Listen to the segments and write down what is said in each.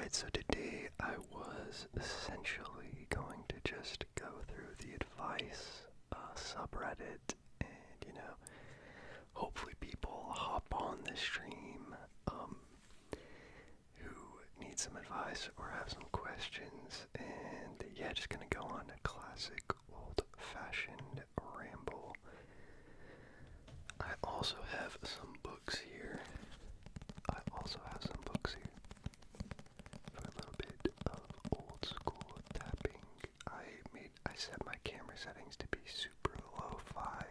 Alright, so today I was essentially going to just go through the advice subreddit and, hopefully people hop on this stream who need some advice or have some questions. And yeah, just gonna go on a classic old-fashioned ramble. I also have some books here. For a little bit of old school tapping. I set my camera settings to be super lo-fi.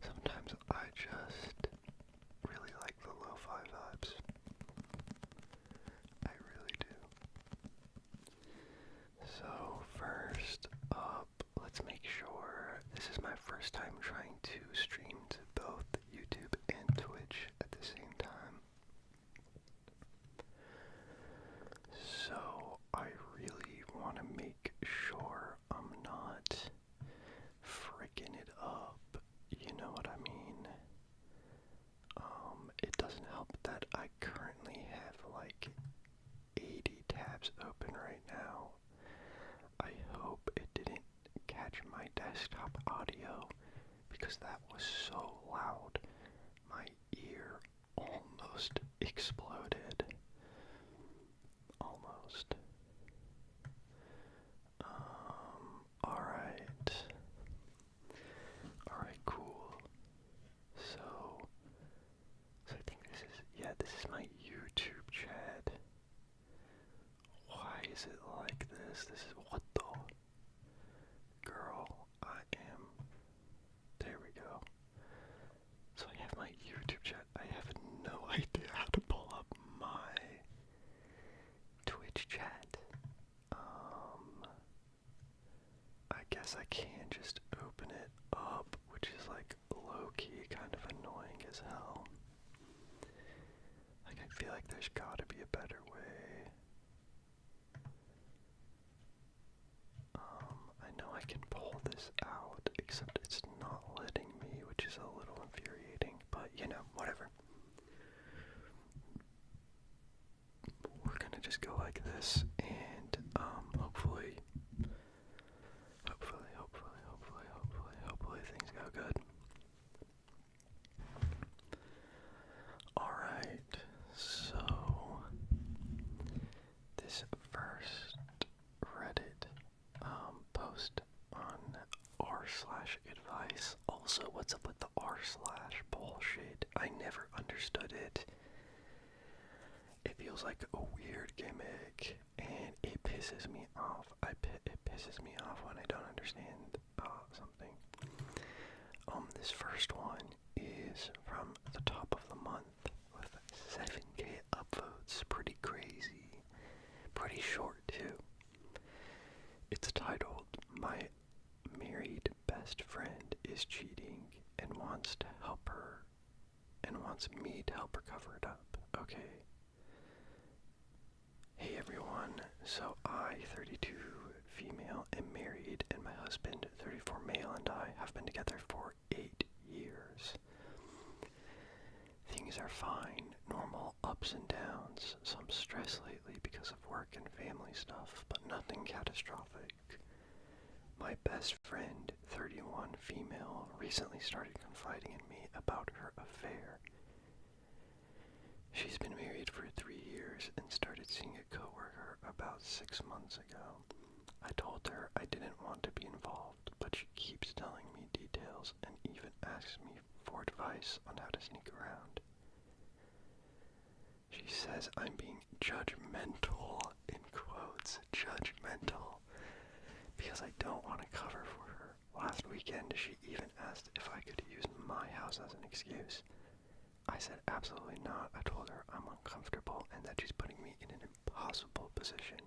Sometimes I just really like the lo-fi vibes. I really do. So first up, let's make sure this is my first time trying to stream to both YouTube and Twitch at the same time. So I really want to make sure I'm not freaking it up. You know what I mean? It doesn't help that I currently have like 80 tabs open right now. I hope it didn't catch my desktop audio because that was so loud. My ear almost exploded. Almost. Alright. Alright, cool. So I think this is my YouTube chat. Why is it like this? This is, what the? Girl, I am. There we go. So I have my YouTube chat. I have no idea how to pull up my Twitch chat. I guess I can just open it up, which is like low-key kind of annoying as hell. Like, I feel like there's gotta be a better way. I know I can pull this out, except it's not letting me, which is a little infuriating, but whatever. We're gonna just go like this, and hopefully things go good. Alright, so this first Reddit post on r/advice. Also, what's up with the r/ bullshit? I never understood it. It feels like a weird gimmick, and it pisses me off. It pisses me off when I don't understand something. This first one is from the top of the month with 7K upvotes. Pretty crazy. Pretty short too. It's titled, "My married best friend is cheating and wants me to help her cover it up." Okay. Hey everyone, so I, 32 female, am married, and my husband, 34 male, and I have been together for 8 years. Things are fine, normal ups and downs, some stress lately because of work and family stuff, but nothing catastrophic. My best friend, 31 female, recently started confiding in me about her affair. She's been married for 3 years and started seeing a coworker about 6 months ago. I told her I didn't want to be involved, but she keeps telling me details and even asks me for advice on how to sneak around. She says I'm being judgmental, in quotes, judgmental, because I don't want to cover for her. Last weekend, she even asked if I could use my house as an excuse. I said absolutely not. I told her I'm uncomfortable and that she's putting me in an impossible position.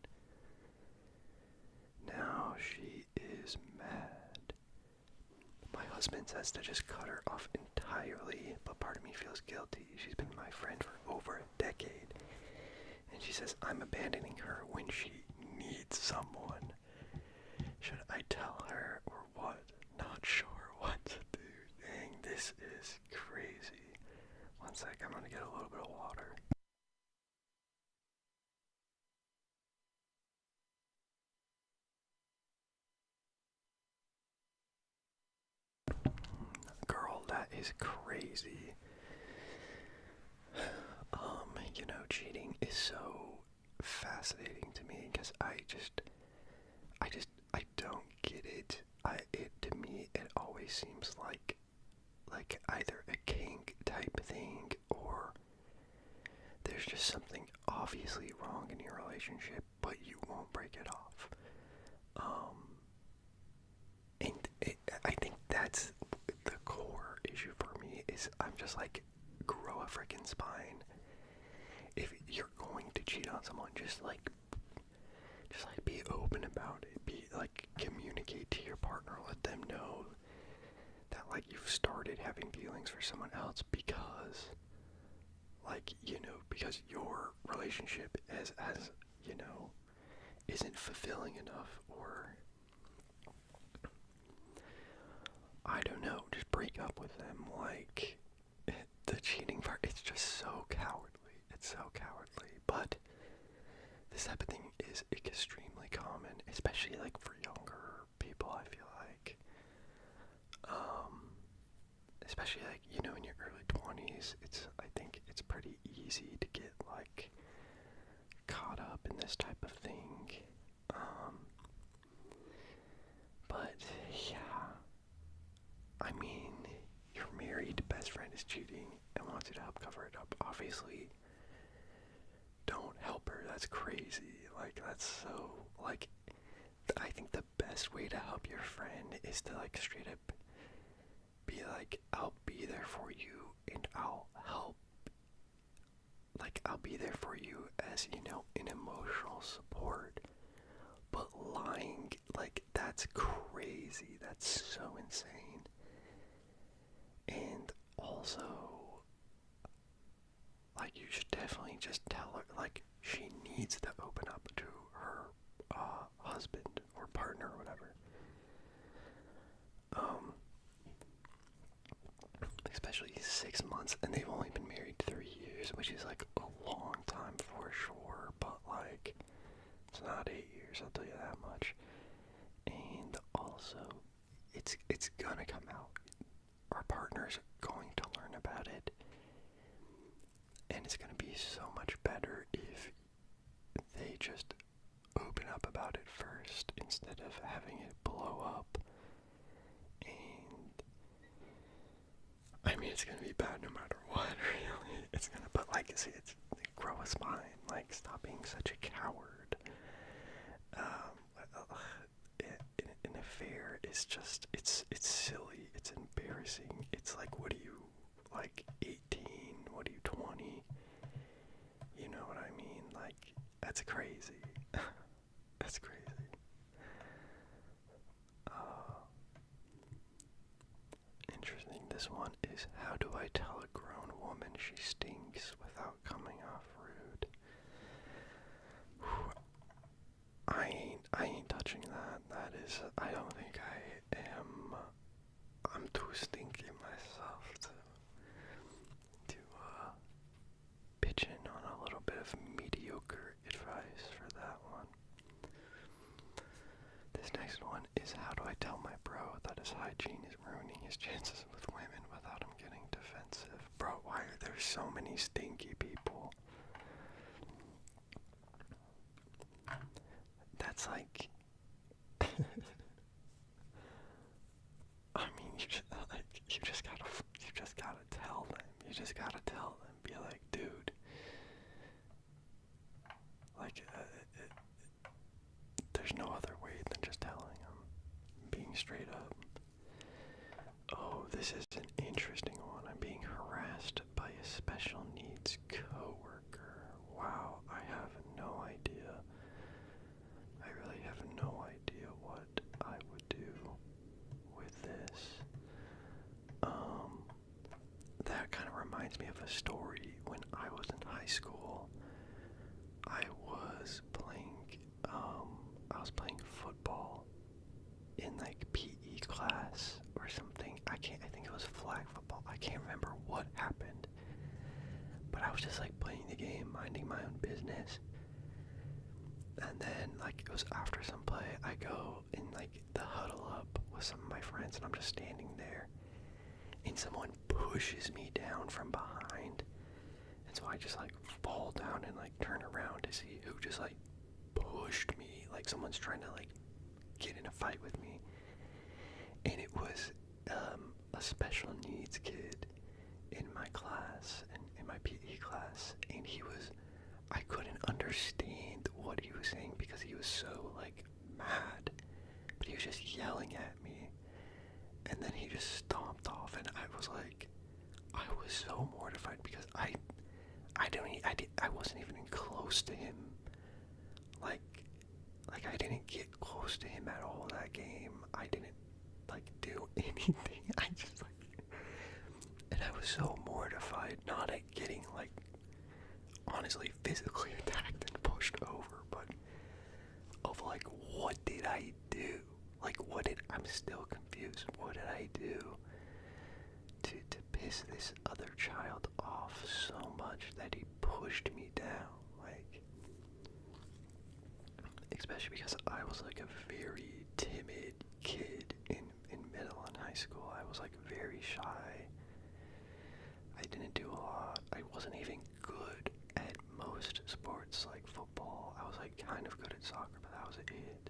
Now she is mad. My husband says to just cut her off entirely, but part of me feels guilty. She's been my friend for over a decade, and she says I'm abandoning her when she needs someone. Should I tell her or what? Not sure what to do. Dang, this is crazy. One sec, I'm gonna get a little bit of water. is crazy. Cheating is so fascinating to me because I don't get it. To me, it always seems like either a kink type thing or there's just something obviously wrong in your relationship, but you won't break it off. I think that's the core issue for me is I'm just like, grow a freaking spine. If you're going to cheat on someone, just be open about it. Be like, communicate to your partner, let them know that like you've started having feelings for someone else because because your relationship as isn't fulfilling enough, or I don't know, just break up with them. Like, the cheating part, it's just so cowardly. It's so cowardly. But this type of thing is extremely common, especially like for younger people, I feel like. Especially like, in your early 20s, I think it's pretty easy to get like caught up in this type of thing. But yeah, I mean, your married best friend is cheating and wants you to help cover it up. Obviously, don't help her. That's crazy. Like, that's so, like, I think the best way to help your friend is to, like, straight up be like, I'll be there for you and I'll help. Like, I'll be there for you as, an emotional support. But lying, like, that's crazy. That's so insane. And also, like, you should definitely just tell her, like, she needs to open up to her husband or partner or whatever. Especially 6 months, and they've only been married 3 years, which is like a long time for sure, but like, it's not 8 years, I'll tell you that much. And also, it's gonna come out. Our partner's going to learn about it, and it's gonna be so much better if they just open up about it first instead of having it blow up. And I mean, it's gonna be bad no matter what, really. It's gonna, but like, see, grow a spine. Like, stop being such a coward. An affair is just, it's silly. It's embarrassing. It's like, what are you, like, 18? What are you, 20? You know what I mean? Like, that's crazy. That's crazy. Interesting. This one is, how do I tell a grown woman she stinks without coming off rude? Whew. I ain't touching that. That is, I don't think I am. I'm too stinky myself to pitch in on a little bit of mediocre advice for that one. This next one is, how do I tell my bro that his hygiene is ruining his chances with women without him getting defensive? Bro, why are there so many stinky people? That's like, I mean, you just gotta tell them. You just gotta tell them. Be like, dude, like, there's no other way than just telling them, being straight up. Oh, this is an interesting one. I'm being harassed by a special needs coworker. Wow, I have no idea. I really have no idea what I would do with this. That kind of reminds me of a story. When I was in high school, I was playing football in like PE class or something. I think it was flag football. I can't remember what happened. But I was just like playing the game, minding my own business. And then like it was after some play, I go in like the huddle up with some of my friends and I'm just standing there. and someone pushes me down from behind. And so I just like fall down and like turn around to see who just like pushed me. Like someone's trying to like get in a fight with me. And it was a special needs kid in my class, in my PE class, and I couldn't understand what he was saying because he was so like mad, but he was just yelling at me, and then he just stomped off, and I was so mortified because I wasn't even close to him, like I didn't get close to him at all that game. I didn't like do anything. I just like, and I was so mortified, not at getting like honestly physically attacked and pushed over, but of like, what did I do? Like, I'm still confused. What did I do to piss this other child off so much that he pushed me down? Like, especially because I was like a very timid kid in middle and high school. I was like very shy. I didn't do a lot. I wasn't even good at most sports like football. I was like kind of good at soccer, but that was it.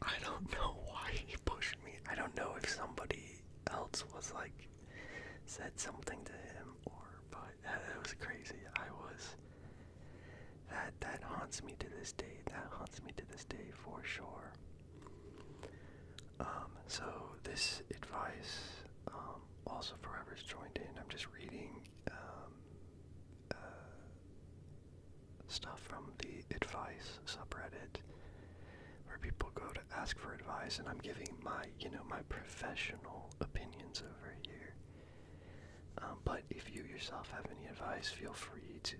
I don't know why he pushed me. I don't know if somebody else was like said something to him, but it was crazy. That haunts me to this day. That haunts me to this day for sure. So this advice, also forever's joined in. I'm just reading stuff from the advice subreddit where people go to ask for advice, and I'm giving my professional opinions over here. But if you yourself have any advice, feel free to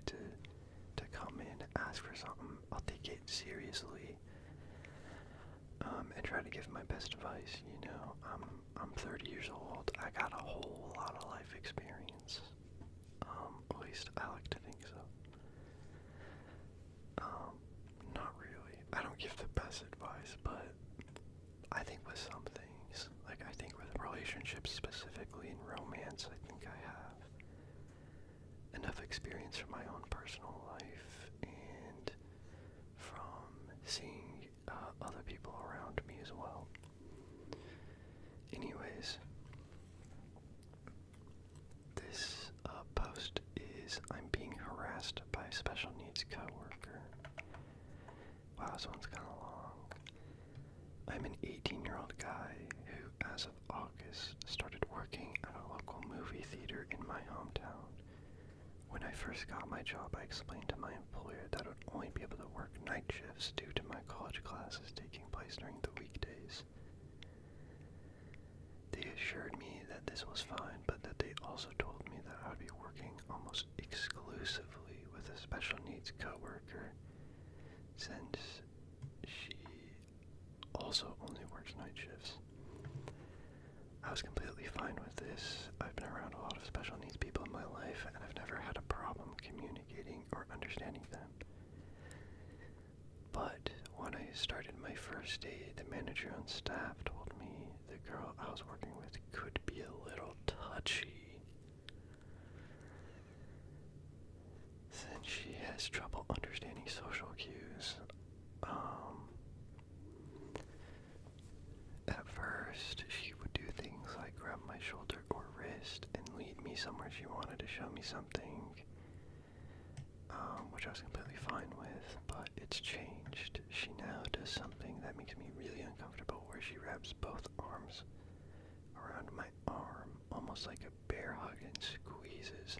come in, ask for something. I'll take it seriously, and try to give my best advice. I'm 30 years old. I got a whole lot of life experience. At least I like to think so. Not really. I don't give the best advice, but I think with some things, like I think with relationships specifically in romance, I think I have enough experience from my own personal life and from seeing other people around me as well. Anyways, this post is, I'm being harassed by a special needs coworker. Wow, this one's kind of long. I'm an 18-year-old guy who, as of August, started working at a local movie theater in my hometown. When I first got my job, I explained to my employer that I would only be able to work night shifts due to my college classes taking place during the weekdays. They assured me that this was fine, but that they also told me that I would be working almost exclusively with a special needs coworker, since she also only works night shifts. I was completely fine with this. I've been around a lot of special needs people in my life, and I've never had a problem communicating or understanding them. But when I started my first day, the manager on staff told me the girl I was working with could be a little touchy, since she has trouble understanding social cues. At first, she would do things like grab my shoulder or wrist and lead me somewhere she wanted to show me something, which I was completely fine with, but it's changed. She now does something that makes me really uncomfortable, where she wraps both arms around my arm, almost like a bear hug, and squeezes,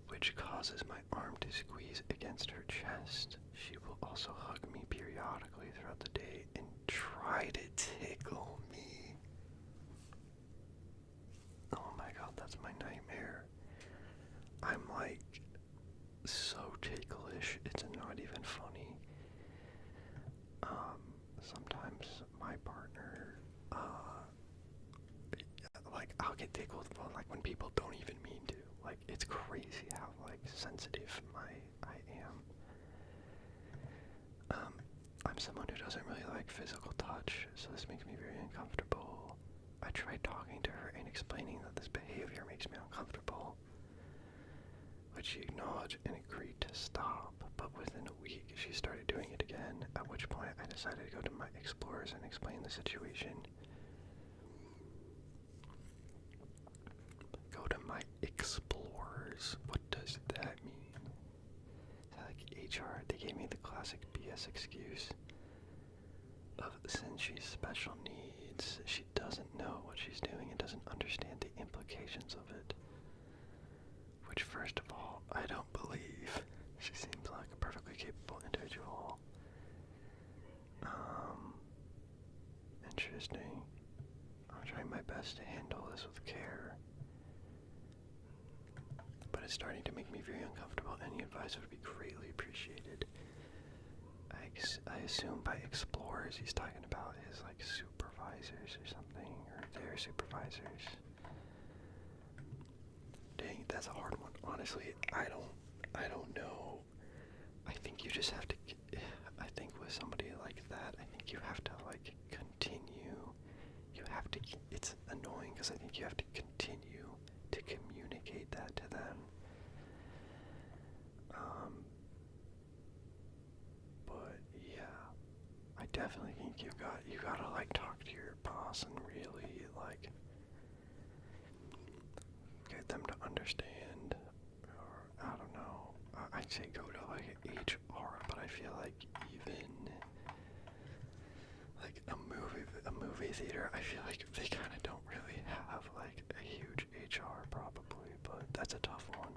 which causes my arm to squeeze against her chest. She will also hug me periodically throughout the day and try to tickle me. Oh my god, that's my nightmare. I'm like so ticklish, it's not even funny. Sometimes my partner, like I'll get tickled, like when people don't even mean to. Like, it's crazy how like sensitive I am. I'm someone who doesn't really like physical touch, so this makes me very uncomfortable. I tried talking to her and explaining that this behavior makes me uncomfortable, which she acknowledged and agreed to stop, but within a week she started doing it again, at which point I decided to go to my explorers and explain the situation. Go to my explorers? What does that mean? Is that like HR? They gave me the classic BS excuse of, since she's special needs, she doesn't know what she's doing and doesn't understand the implications of it. Which, first of all, I don't believe. She seems like a perfectly capable individual. Interesting. I'm trying my best to handle this with care, but it's starting to make me very uncomfortable. Any advice would be greatly appreciated. I assume by explorers he's talking about his like supervisors or something, or their supervisors. Dang, that's a hard one. Honestly, I don't know. I think you just have to, I think with somebody like that, I think you have to like continue. You have to, it's annoying because I think you have to continue to communicate that to them. But yeah, I definitely think you gotta like talk to your boss and really like get them to understand, or I don't know. I'd say go to like HR, but I feel like even like a movie theater, I feel like they kind of don't really have like a huge HR probably, but that's a tough one.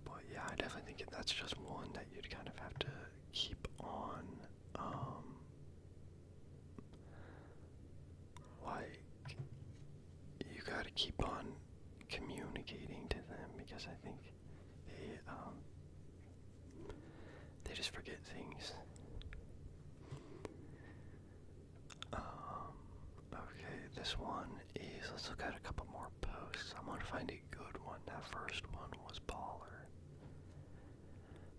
But yeah, I definitely think that's just one that you'd kind of have to keep on, like, you gotta keep on communicating to them, because I think they just forget things. Okay, this one is, let's look at a couple more posts. I'm gonna find a good one. That first one was baller.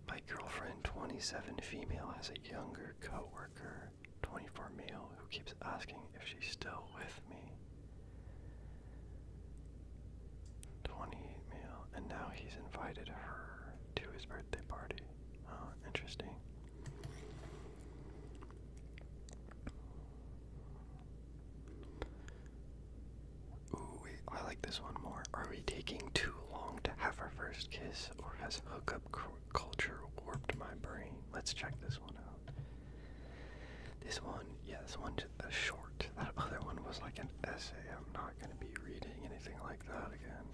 My girlfriend, 27 female, has a younger coworker, 24 male, who keeps asking if she's still with me. 28 male, and now he's invited her to his birthday party. Oh, interesting. Ooh, wait, I like this one more. Are we taking too long to have our first kiss, or has hookup culture warped my brain? Let's check this one out. This one's short. That other one was like an essay. I'm not going to be reading anything like that again.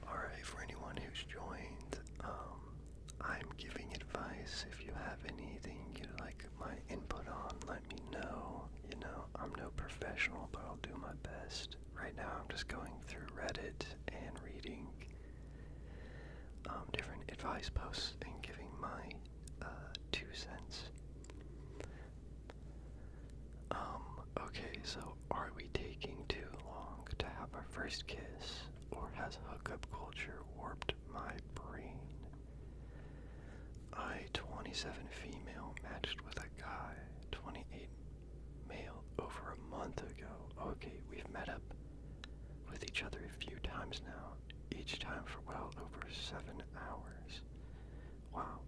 Alright, for anyone who's joined, I'm giving advice. If you have anything you'd like my input on, let me know. You know, I'm no professional, but I'll do my best. Right now I'm just going through Reddit and reading different advice posts and giving my 2 cents. Okay, so are we taking too long to have our first kiss, or has hookup culture warped my brain? I, 27 female, matched with a guy, 28 male, over a month ago. Okay, we've met up with each other a few times now, each time for well over 7 hours. Wow.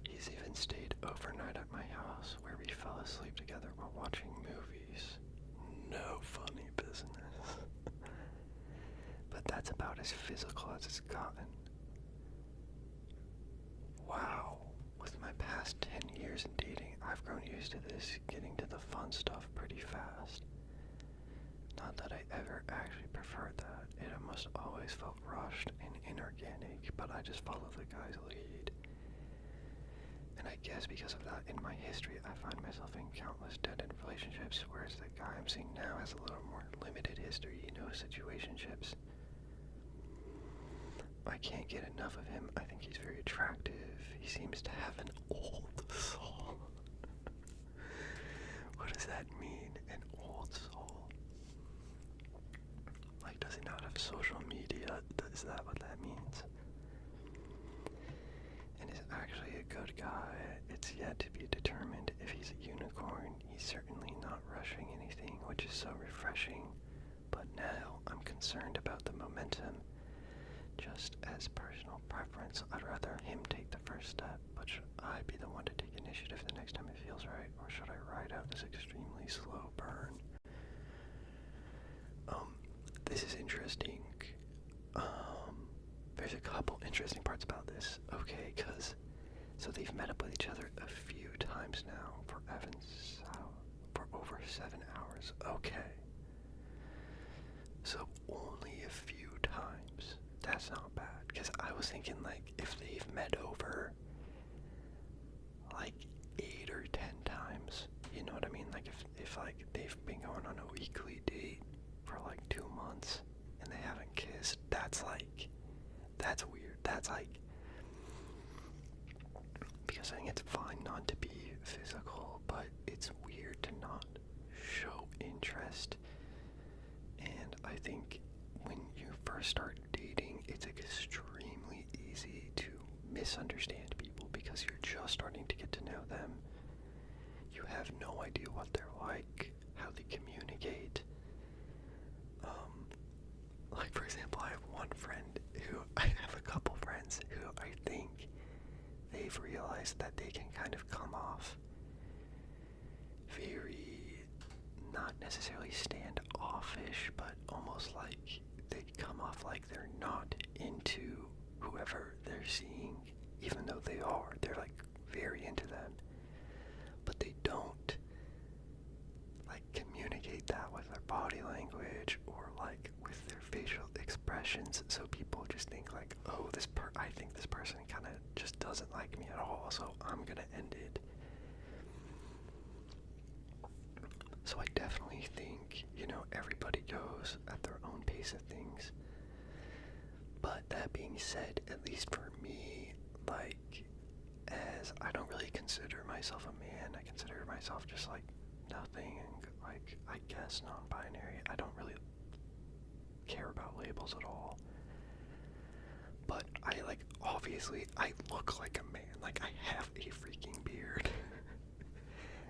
He's even stayed overnight at my house, where we fell asleep together while watching movies. No funny business. But that's about as physical as it's gotten. Wow. With my past 10 years in dating, I've grown used to this, getting to the fun stuff pretty fast. Not that I ever actually preferred that. It almost always felt rushed and inorganic, but I just followed the guy's lead. And I guess because of that, in my history, I find myself in countless dead-end relationships, whereas the guy I'm seeing now has a little more limited history, no situationships. I can't get enough of him. I think he's very attractive. He seems to have an old soul. What does that mean, an old soul? Like, does he not have social media? Is that what that means? he's a unicorn. He's certainly not rushing anything, which is so refreshing. But now I'm concerned about the momentum. Just as personal preference, I'd rather him take the first step, but should I be the one to take initiative the next time it feels right, or should I ride out this extremely slow burn? This is interesting. There's a couple interesting parts about this. Okay, so they've met up with each other a few times now for for over 7 hours. Okay. So only a few times. That's not bad. Because I was thinking, like, if they've met over, like, 8 or 10 times, you know what I mean? Like, if like, they've been going on a weekly date for, like, 2 months, and they haven't kissed, that's weird. That's, like, because I think it's fine not to be physical, but it's weird to not show interest. And I think when you first start dating, it's extremely easy to misunderstand people because you're just starting to get to know them. You have no idea what they're like, how they communicate. Like, for example, I have a couple friends who I think they've realized that they can kind of come off very, not necessarily standoffish, but almost like they come off like they're not into whoever they're seeing, even though they are. They're like very into them, but they don't like communicate that with their body language or like with their facial expressions. So people just think like, oh, I think this person kind of just doesn't like me at all, so I'm gonna end it. So I definitely think, everybody goes at their own pace of things. But that being said, at least for me, like, as I don't really consider myself a man, I consider myself just like nothing, and like, I guess non-binary. I don't really care about labels at all. But obviously, I look like a man. Like, I have a freaking beard.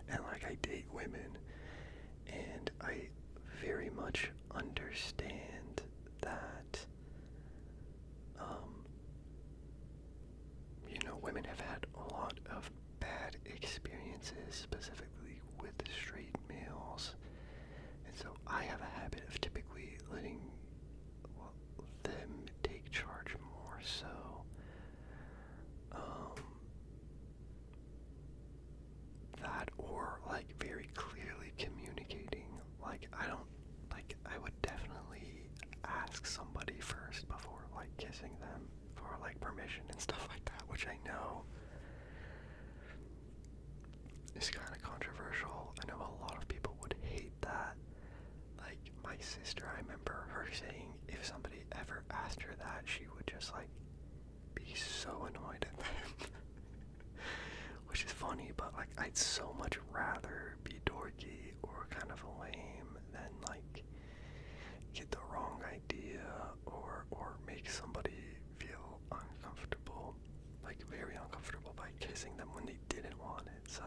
And, like, I date women. And I very much understand that, women have had a lot of bad experiences, specifically with straight males. And so I have a habit of typically letting them take charge more so. That or like very clearly communicating. Like I would definitely ask somebody first before like kissing them for like permission and stuff like that, which I know is kind of controversial. I know a lot of people would hate that. Like my sister, I remember her saying if somebody ever asked her that, she would just like be so annoyed at them. Which is funny, but like I'd so much rather be dorky or kind of lame than like get the wrong idea or make somebody feel uncomfortable, like very uncomfortable by kissing them when they didn't want it. So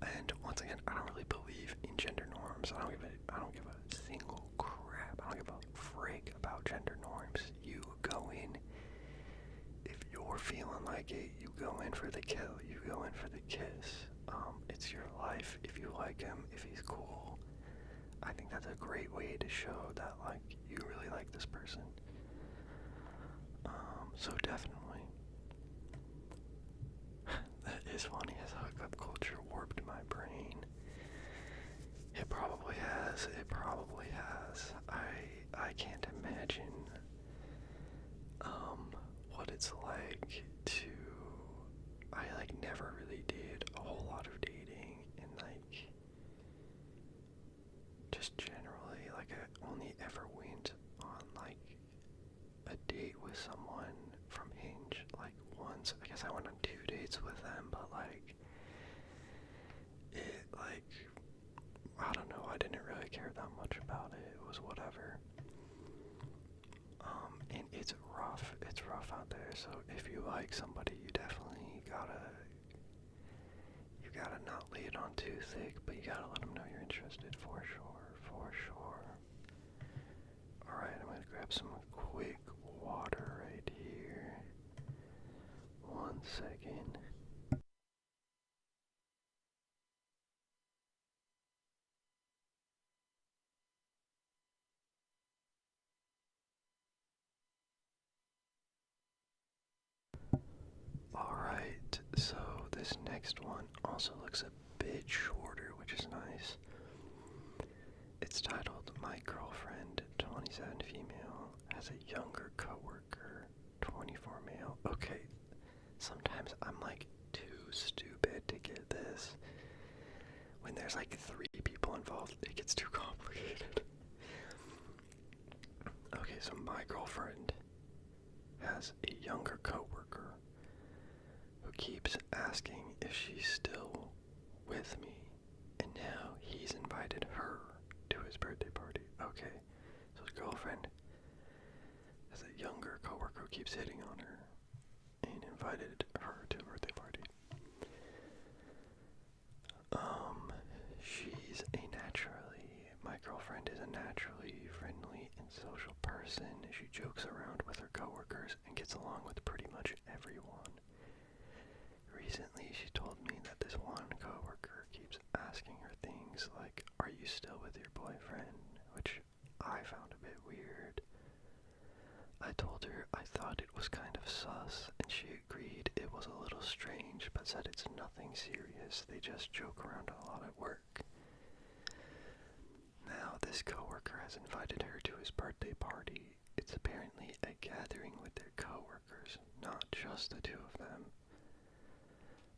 and once again, I don't really believe in gender norms. I don't give a single crap. I don't give a frig about gender norms. You go in, if you're feeling like it, you go in for the kill, you go in for the kiss. It's your life. If you like him, if he's cool, I think that's a great way to show that like you really like this person. So definitely. That is funny as hookup culture warped my brain. It probably has. I can't imagine what it's like to. I like never really did a whole lot of dating, and like just generally like I only ever went on like a date with someone from Hinge like once. I guess I went on 2 dates with them, but like it like I don't know, I didn't really care that much about it. It was whatever. And it's rough out there, So if you like somebody, you definitely gotta not lay it on too thick, but you gotta let them know you're interested for sure, for sure. Alright, I'm gonna grab some quick water right here. 1 second. Alright, so this next one also looks a bit shorter, which is nice. It's titled My Girlfriend, 27 female, has a younger coworker, 24 male. Okay, sometimes I'm like too stupid to get this. When there's like 3 people involved, it gets too complicated. Okay, so my girlfriend has a younger coworker who keeps asking if she's still with me, and now he's invited her to his birthday party. Okay, so his girlfriend has a younger coworker who keeps hitting on her and invited her to a birthday party. My girlfriend is a naturally friendly and social person. She jokes around with her coworkers and gets along with pretty much everyone. Recently, she told me that this one coworker keeps asking her things like, "Are you still with your boyfriend?" Which I found a bit weird. I told her I thought it was kind of sus, and she agreed it was a little strange, but said it's nothing serious. They just joke around a lot at work. Now, this coworker has invited her to his birthday party. It's apparently a gathering with their coworkers, not just the two of them.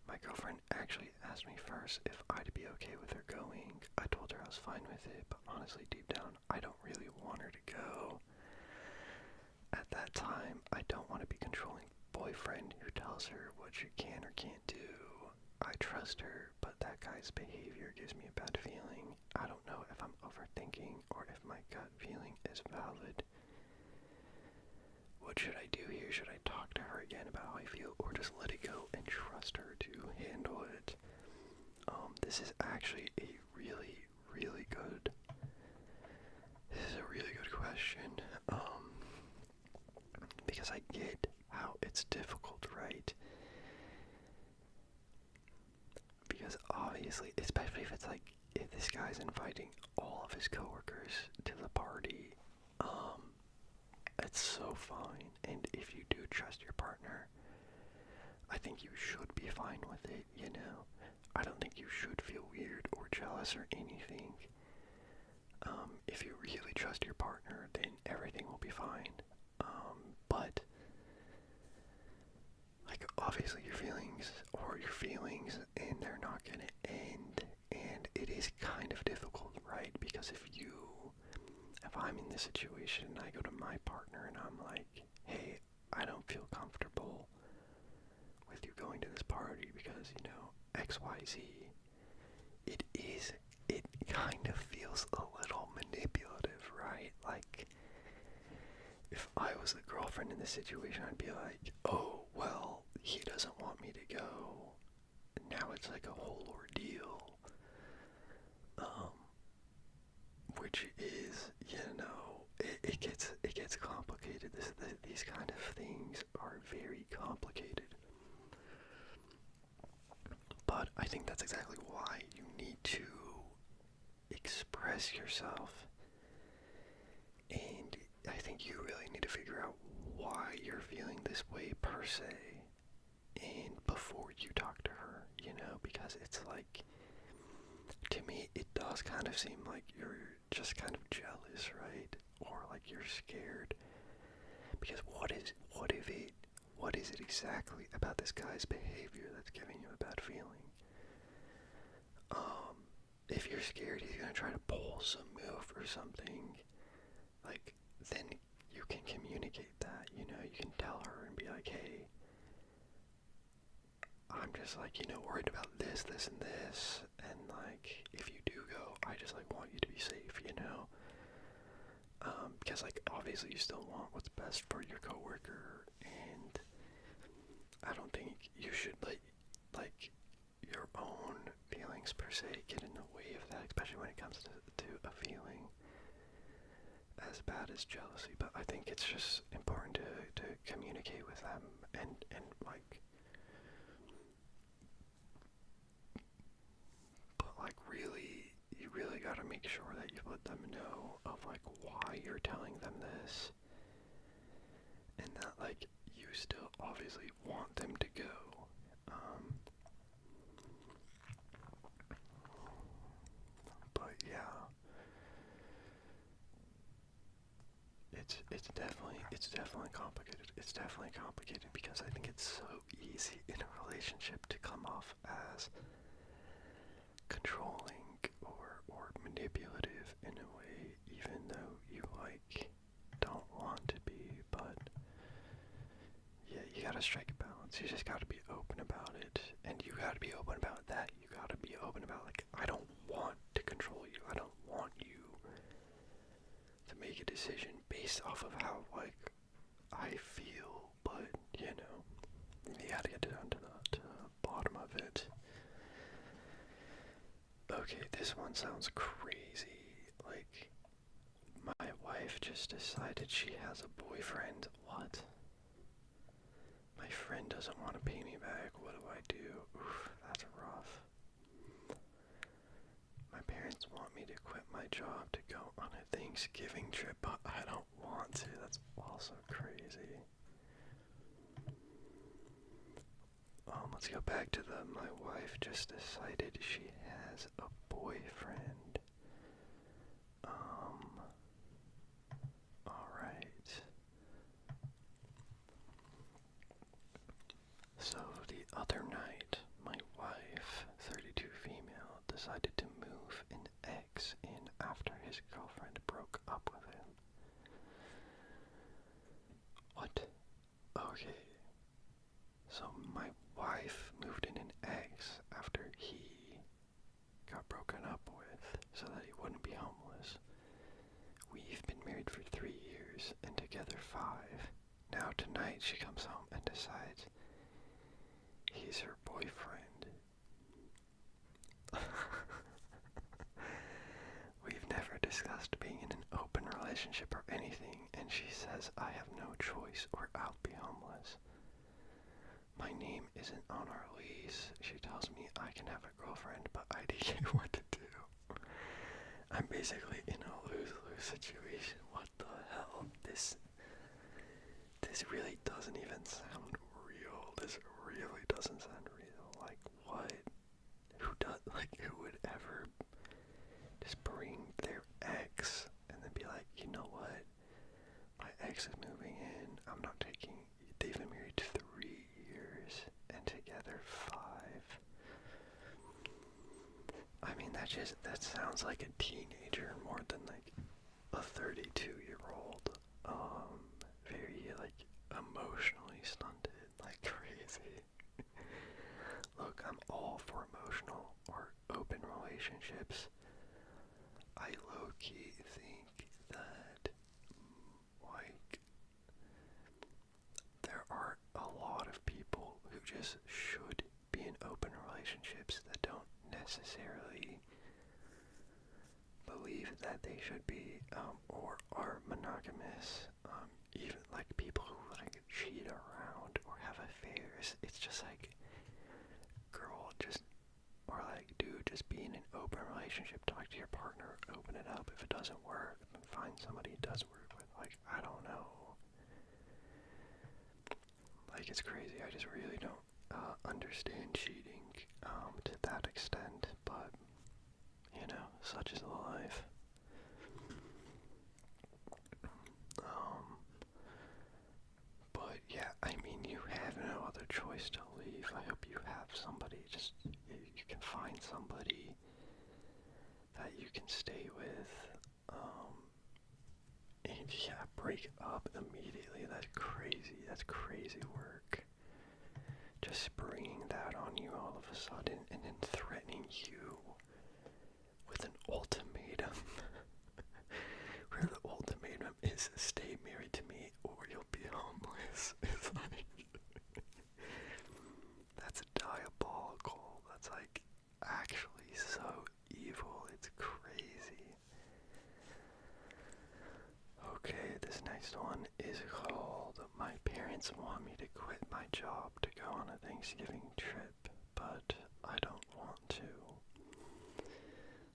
My girlfriend actually asked me first if I'd be okay with her going. I told her I was fine with it, but honestly, deep down, I don't really want her to go. At that time, I don't want to be controlling boyfriend who tells her what she can or can't do. I trust her, but that guy's behavior gives me a bad feeling. I don't know if I'm overthinking or if my gut feeling is valid. What should I do here? Should I talk to her again about how I feel, or just let it go and trust her to handle it? This is actually a really, really good. This is a really good question. Because I get how it's difficult, right? Because obviously, especially if it's like, if this guy's inviting all of his coworkers to the party, it's so fine. And if you do trust your partner, I think you should be fine with it, you know? I don't think you should feel weird or jealous or anything. If you really trust your partner, then everything will be fine. But like, obviously your feelings are your feelings, and they're not gonna end, and it is kind of difficult, right? Because if I'm in this situation and I go to my partner and I'm like, hey, I don't feel comfortable with you going to this party because, you know, XYZ, it kind of feels a little manipulative, right? Like, if I was the girlfriend in this situation, I'd be like, oh, well, he doesn't want me to go. Now it's like a whole ordeal. Which is, you know, it gets complicated. These kind of things are very complicated. But I think that's exactly why you need to express yourself. And I think you really need to figure out why you're feeling this way per se, and before you talk to her, you know, because it's like, to me, it does kind of seem like you're just kind of jealous, right? Or like you're scared. Because what is it exactly about this guy's behavior that's giving you a bad feeling? If you're scared he's gonna try to pull some move or something, like, then you can communicate that, you know, you can tell her and be like, hey, I'm just like, you know, worried about this, and this, and like, if you do go, I just like want you to be safe, you know? Because like, obviously you still want what's best for your coworker, and I don't think you should like your own feelings per se get in the way of that, especially when it comes to a feeling as bad as jealousy. But I think it's just important to communicate with them and like, but like really, you really gotta make sure that you let them know of like why you're telling them this, and that like you still obviously want them to go. But yeah, it's definitely complicated. It's definitely complicated because I think it's so easy in a relationship to come off as controlling or manipulative in a way, even though you like don't want to be. But yeah, you gotta strike a balance. You just gotta be open about it, and you gotta be open about that. You gotta be open about like, I don't want to control you. I don't want you to make a decision based off of how like I feel. But you know, you gotta get down to the bottom of it. Okay, this one sounds crazy. Like, my wife just decided she has a boyfriend. What? My friend doesn't want to pay me back. What do I do? Oof, that's rough. My parents want me to quit my job to go on a Thanksgiving trip, but I don't want to. That's also crazy. Let's go back to my wife just decided she has a boyfriend. Alright. So the other night, my wife, 32 female, decided to move an ex in after his girlfriend broke up with him. What? Okay. So my wife moved in an ex after he got broken up with so that he wouldn't be homeless. We've been married for 3 years and together 5. Now tonight she comes home and decides he's her boyfriend. We've never discussed being in an open relationship or anything, and she says I have no choice or I'll be homeless. My name isn't on our lease. She tells me I can have a girlfriend, but I don't know what to do. I'm basically in a lose-lose situation. What the hell? This really doesn't even sound real. This really doesn't sound real. Like, what? Who would ever just bring their ex and then be like, you know what? My ex is moving in. I'm not taking. They've been married 3 years and together 5. I mean, that sounds like a teenager more than like a 32-year-old. Very like emotionally stunted, like crazy. Look, I'm all for emotional or open relationships. I low-key think that, like, there are a lot of people who just should be in open relationships that don't necessarily believe that they should be, or are monogamous. Even like people who like cheat around or have affairs. It's just like, girl, just, or like, dude, just be in an open relationship. Talk to your partner, open it up. If it doesn't work, then find somebody it does work with. Like, I don't know. Like, it's crazy. I just really don't understand cheating to that extent. But, you know, such is life. But yeah, I mean, you have no other choice to leave. I hope you have somebody, just, you can find somebody that you can stay with, and yeah, break up immediately. That's crazy work. Just bringing that on you all of a sudden, and then threatening you with an ultimatum, where the ultimatum is stay married to me or you'll be homeless. It's like, next one is called My Parents Want Me to Quit My Job to Go on a Thanksgiving Trip, but I don't want to.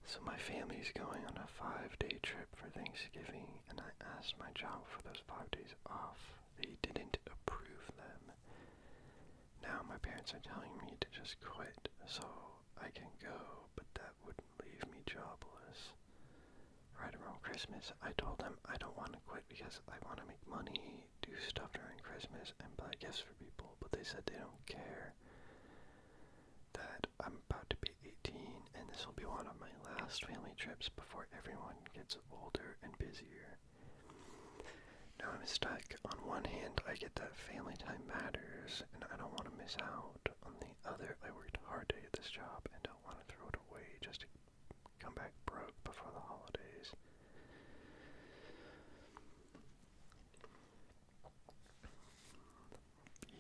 So my family's going on a 5-day trip for Thanksgiving, and I asked my job for those 5 days off. They didn't approve them. Now my parents are telling me to just quit so I can go, but that wouldn't leave me jobless. Right around Christmas, I told them I don't want to quit because I want to make money, do stuff during Christmas, and buy gifts for people, but they said they don't care. That I'm about to be 18, and this will be one of my last family trips before everyone gets older and busier. Now I'm stuck. On one hand, I get that family time matters, and I don't want to miss out. On the other, I worked hard to get this job and don't want to throw it away just to come back broke before the holidays.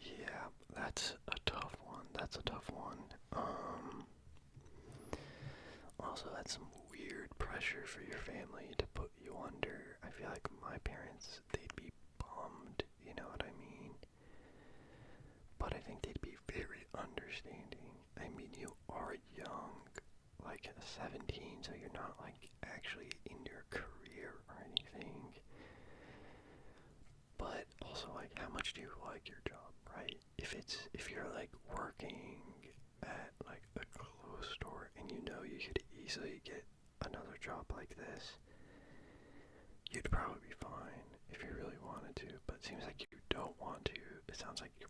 Yeah, that's a tough one. Also, that's some weird pressure for your family to put you under. I feel like my parents, they'd be bummed, you know what I mean? But I think they'd be very understanding. I mean, you are young, like 17, so you're not like actually in your career or anything. But also, like, how much do you like your job, right? If you're like working at like a clothes store and you know you could easily get another job like this, you'd probably be fine if you really wanted to, but it seems like you don't want to. It sounds like your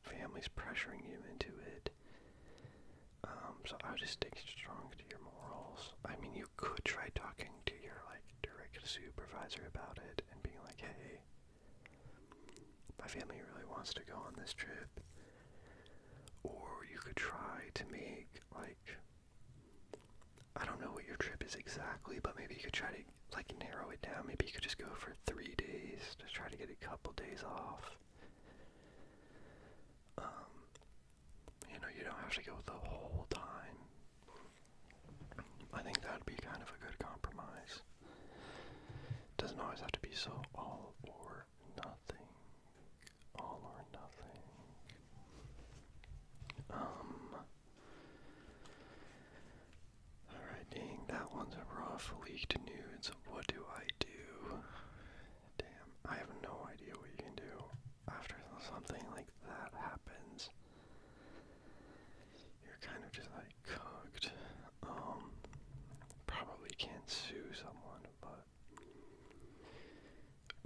family's pressuring you into it. So I would just stick strong to your morals. I mean, you could try talking to your like direct supervisor about it and being like, hey, my family really wants to go on this trip. Or you could try to make, like, I don't know what your trip is exactly, but maybe you could try to, like, narrow it down. Maybe you could just go for 3 days to try to get a couple days off. You don't have to go the whole time. I think that'd be kind of a good compromise. Doesn't always have to be so all or nothing. All or nothing. Alright, dang, that one's a rough. Leaked nudes. What do I do? Damn, I have no idea what you can do after something like that happens. You're kind of just like cooked. Probably can't sue someone, but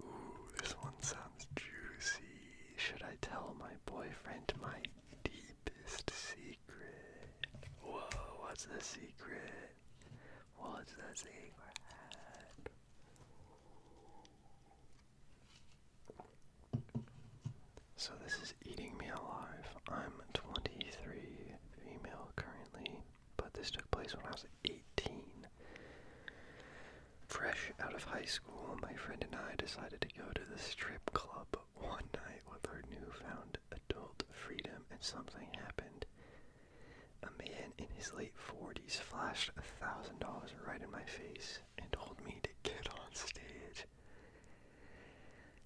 ooh, this one sounds juicy. Should I tell my boyfriend my deepest secret? Whoa, what's the secret? What's the secret? So this is eating me alive. I'm 23, female currently, but this took place when I was 18. Fresh out of high school, my friend and I decided to go to the strip club one night with our newfound adult freedom, and something happened. A man in his late 40s flashed $1,000 right in my face and told me to get on stage.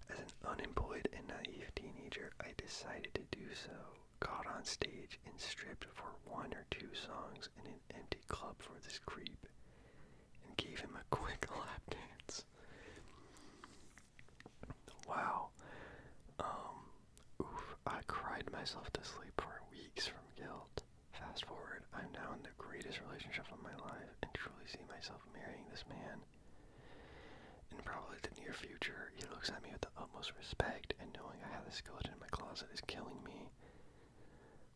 As an unemployed and naive teenager, I decided to do so, got on stage and stripped for 1 or 2 songs in an empty club for this creep, and gave him a quick lap dance. Wow. I cried myself to sleep for weeks from guilt. Fast forward, I'm now in the greatest relationship of my life and truly see myself marrying this man. In probably the near future, he looks at me with the utmost respect, and knowing I have the skeleton in my closet is killing me.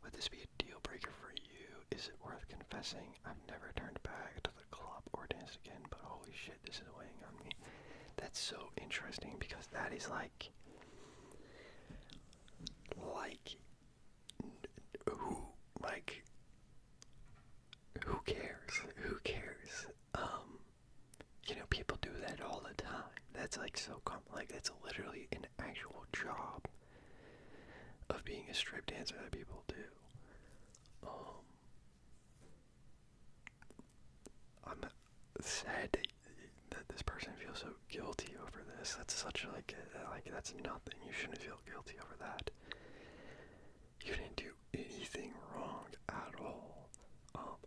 Would this be a deal breaker for you? Is it worth confessing? I've never turned back to the club or danced again, but holy shit, this is weighing on me. That's so interesting because that is like who cares? Who cares? People do that all the time. That's like so it's literally an actual job of being a strip dancer that people do. I'm sad that this person feels so guilty over ridiculous. That's such like that's nothing. You shouldn't feel guilty over that. You didn't do anything wrong at all.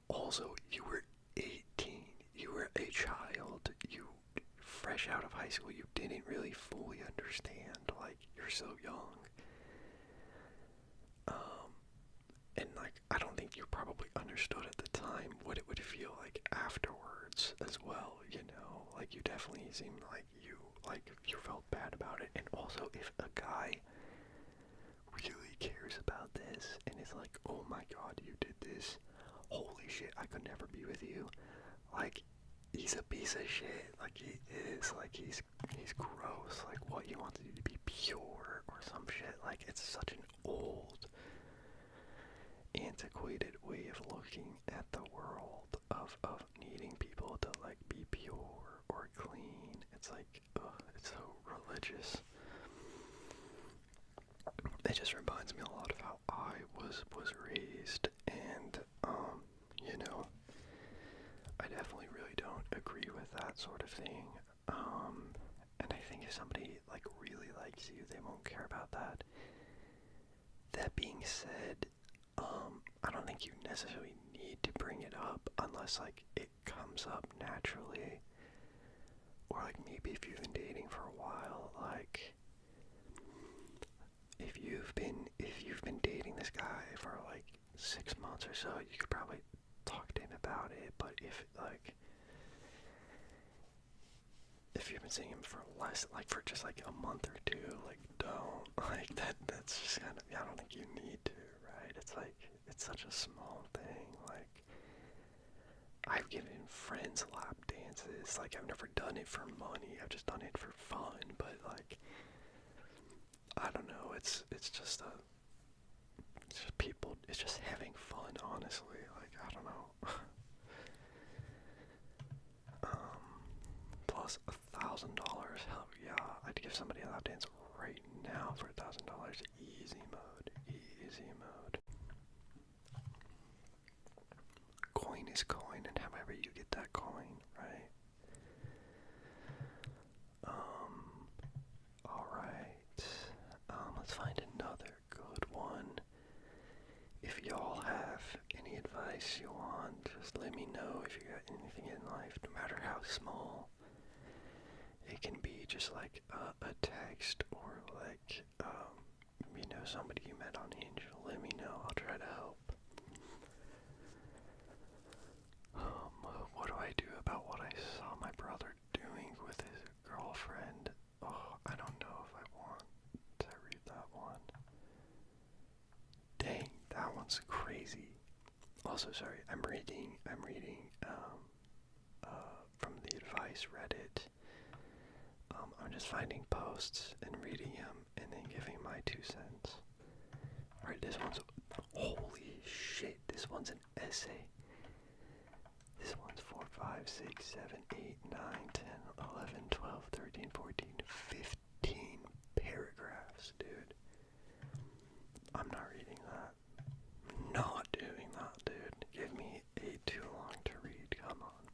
Also, you were 18. You were a child. You fresh out of high school. You didn't really fully understand. Like, you're so young. And like, I don't think you probably understood at the time what it would feel like afterwards as well, you know? Like, you definitely seemed like you felt bad about it. And also, if a guy really cares about this and is like, oh my god, you did this, holy shit, I could never be with you, like, he's a piece of shit. Like, he is. Like, he's gross. Like, what, he wants you to be pure or some shit? Like, it's such an old, antiquated way of looking at the world, of needing people to, like, be pure or clean. It's like, ugh, it's so religious. It just reminds me a lot of how I was raised, and, you know, I definitely really don't agree with that sort of thing. And I think if somebody, like, really likes you, they won't care about that. That being said, I don't think you necessarily need to bring it up unless, like, it comes up naturally. Or, like, maybe if you've been dating for a while, like, if you've been dating this guy for, like, 6 months or so, you could probably talk to him about it. But if you've been seeing him for less, like, for just, like, a month or two, like, don't, like, that's just kind of, I don't think you need to, right? It's like, it's such a small thing. Like, I've given friends lap dances. Like, I've never done it for money. I've just done it for fun. But, like, I don't know. It's just people. It's just having fun. Honestly, like, I don't know. Plus $1,000. Hell yeah, I'd give somebody a lap dance right now for $1,000. Easy mode. Easy mode. Coin is coin, and however you get that coin, right? Alright. Let's find another good one. If y'all have any advice you want, just let me know if you got anything in life, no matter how small. It can be just like a text, or like, you know, somebody you met on Hinge. Let me know, I'll try to help. What do I do about what I saw my brother doing with his girlfriend? Oh, I don't know if I want to read that one. Dang, that one's crazy. Also, sorry, I'm reading, from the advice Reddit. I'm just finding posts and reading them, and then giving my 2 cents. Alright, this one's, holy shit, this one's an essay. This one's 4, 5, 6, 7, 8, 9, 10, 11, 12, 13, 14, 15 paragraphs, dude. I'm not reading that. Not doing that, dude. Give me a too long to read, come on.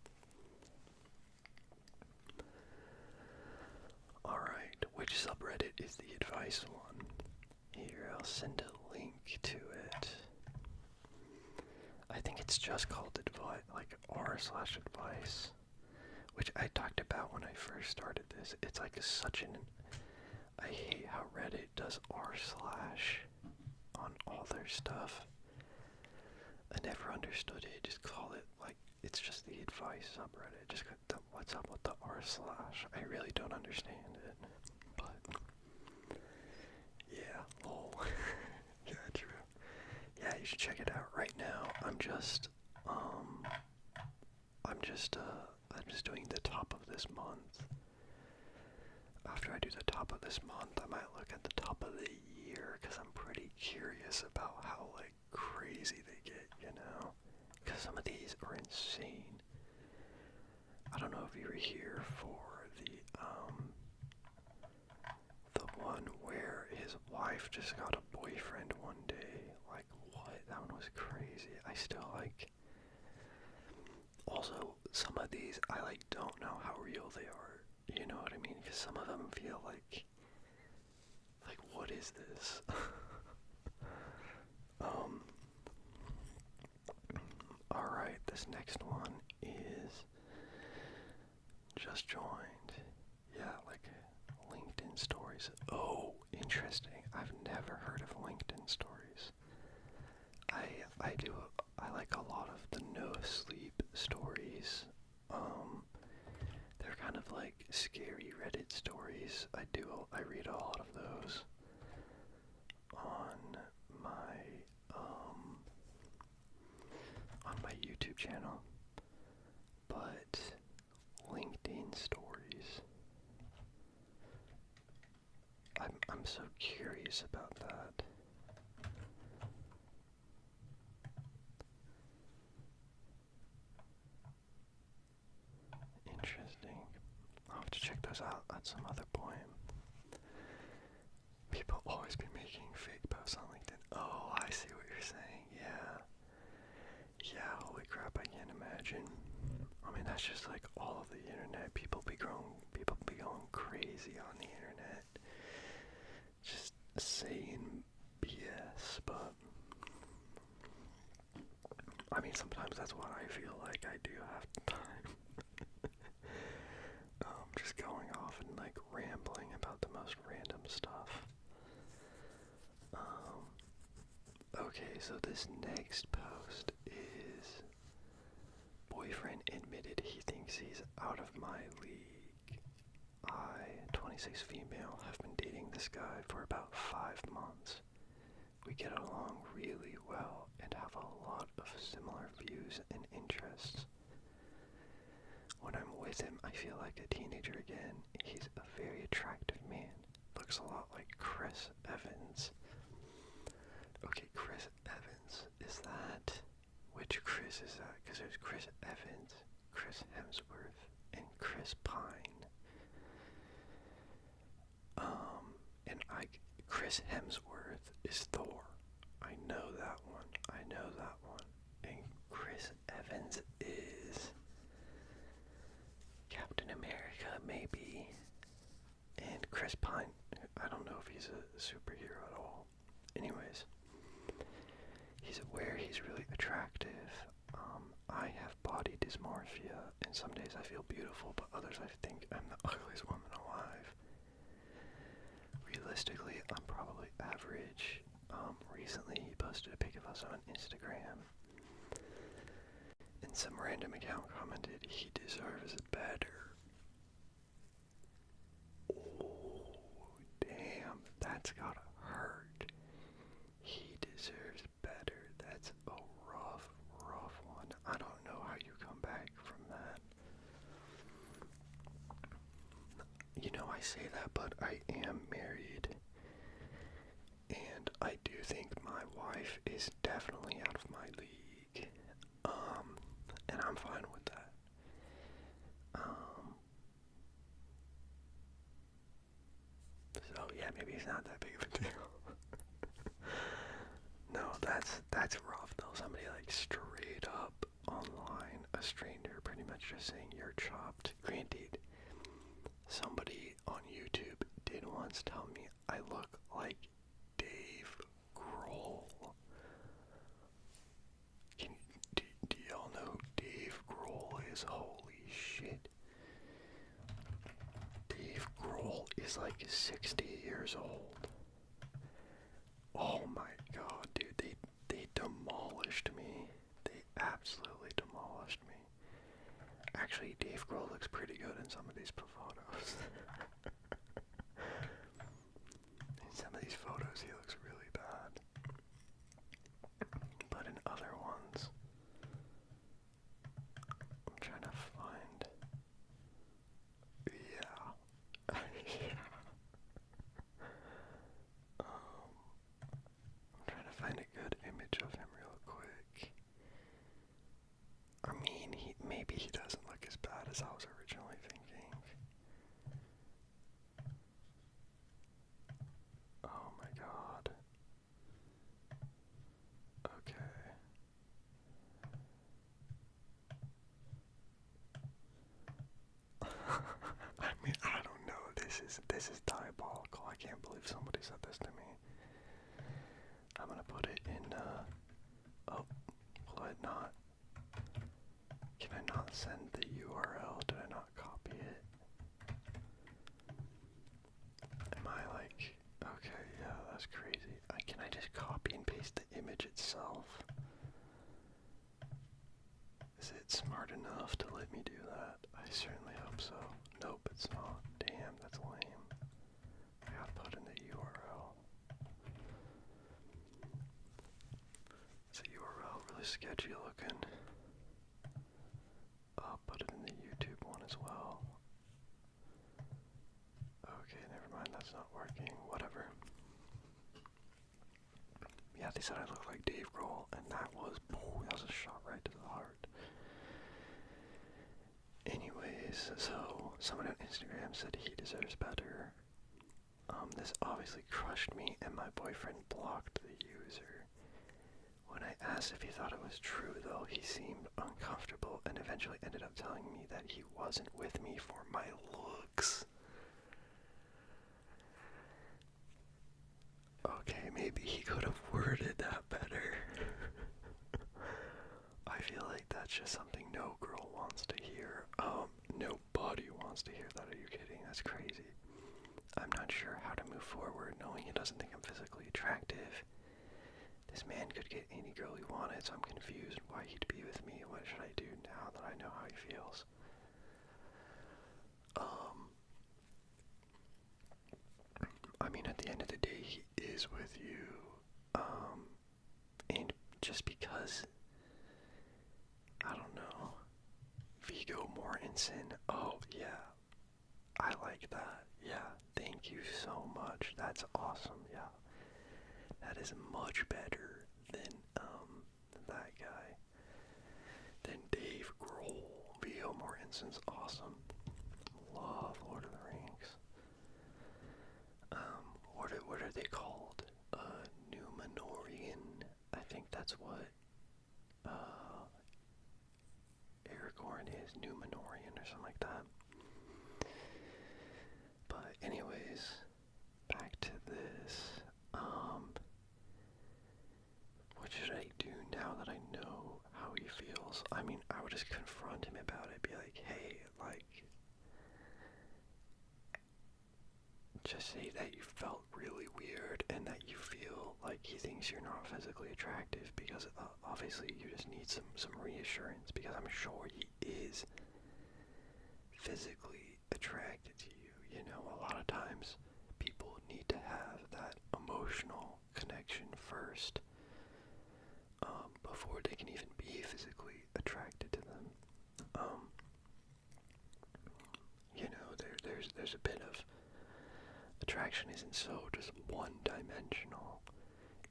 Alright, which subreddit is the advice one? Here, I'll send a link to it. I think it's just called advice, like r/advice, which I talked about when I first started this. It's like I hate how Reddit does r/ on all their stuff. I never understood it. Just call it, like, it's just the advice subreddit. Just what's up with the r/? I really don't understand it. But yeah, lol. Yeah, true. Yeah, you should check it out right now. I'm just doing the top of this month. After I do the top of this month, I might look at the top of the year, because I'm pretty curious about how, like, crazy they get, you know? Because some of these are insane. I don't know if you were here for the one where his wife just got a boyfriend one day. Like, what? That one was crazy. I still, like, also, some of these, I, like, don't know how real they are, You know what I mean? Because some of them feel like what is this? Alright, this next one is just joined. Yeah, like LinkedIn stories. Oh, interesting. I've never heard of LinkedIn stories. I like a lot of the no sleep stories. They're kind of like scary Reddit stories. I read a lot of those on my YouTube channel. But LinkedIn stories, I'm so curious about that. Interesting. I'll have to check those out at some other point. People always be making fake posts on LinkedIn. Oh, I see what you're saying. Yeah. Yeah, holy crap, I can't imagine. I mean, that's just like all of the internet. People be going crazy on the internet. Just saying BS, but I mean, sometimes that's what I feel like I do half the time. Just going off and like rambling about the most random stuff. Okay, so this next post is boyfriend admitted he thinks he's out of my league. I, 26 female, have been dating this guy for about 5 months. We get along really well and have a lot of similar views and interests. When I'm with him, I feel like a teenager again. He's a very attractive man. Looks a lot like Chris Evans. Okay, Chris Evans. Is that... Which Chris is that? Because there's Chris Evans, Chris Hemsworth, and Chris Pine. Chris Hemsworth is Thor. I know that one. And Chris Evans is Captain America, maybe. And Chris Pine, I don't know if he's a superhero at all. Anyways, he's aware he's really attractive. I have body dysmorphia, and some days I feel beautiful, but others I think I'm the ugliest woman alive. Realistically, I'm probably average. Recently he posted a pic of us on Instagram, and some random account commented, he deserves better. Oh, damn, that's gotta hurt. He deserves better. That's a rough one. I don't know how you come back from that. You know, I say that, but I am married. And I do think my wife is definitely out of my league. And I'm fine with that. So yeah, maybe it's not that big of a deal. No, that's rough though. Somebody like straight up online, a stranger pretty much just saying you're chopped. Granted, somebody on YouTube did once tell me I look like Dave Grohl. Do y'all know who Dave Grohl is? Holy shit. Dave Grohl is like 60 years old. Oh my god, dude, they demolished me. They absolutely demolished me. Actually, Dave Grohl looks pretty good in some of these photos. In some of these photos, he looks really bad. But in other ones, I'm trying to find... Yeah. I'm trying to find a good image of him real quick. I mean, maybe he doesn't look as bad as I was originally thinking. this is diabolical. I can't believe somebody said this to me. I'm gonna put it in, oh, will it not? Can I not send the URL? Did I not copy it? Am I like, okay, yeah, that's crazy. Can I just copy and paste the image itself? Is it smart enough to let me do that? I certainly hope so. Nope, it's not. Damn, that's lame. I gotta put in the URL. Is the URL really sketchy looking? I'll put it in the YouTube one as well. Okay, never mind, that's not working. Whatever. Yeah, they said I look like Dave Grohl, and that was a shot right to the heart. Anyways, so someone on Instagram said he deserves better. This obviously crushed me, and my boyfriend blocked the user. When I asked if he thought it was true, though, he seemed uncomfortable and eventually ended up telling me that he wasn't with me for my looks. Okay, maybe he could have worded that better. I feel like that's just something no girl wants to hear. Nobody wants to hear that. Are you kidding? That's crazy. I'm not sure how to move forward knowing he doesn't think I'm physically attractive. This man could get any girl he wanted, so I'm confused why he'd be with me. What should I do now that I know how he feels? I mean, at the end of the day, he is with you. And just because, I don't know, Vigo Mortensen, oh yeah, I like that. Yeah, thank you so much. That's awesome. Yeah, that is much better than that guy. Than Dave Grohl. Vigo Mortensen's awesome. Love Lord of the Rings. What are they called? Numenorian. I think that's what Aragorn is, Numenorian or something like that. But anyways, back to this. What should I do now that I know how he feels? I mean, I would just confront him about it, be like, hey, like, just say that you felt really weird and that you feel like he thinks you're not physically attractive, because obviously you just need some reassurance, because I'm sure he is physically attracted to you. You know, a lot of times people need to have that emotional connection first, before they can even be physically attracted to them. You know, there's a bit of attraction isn't so just one-dimensional.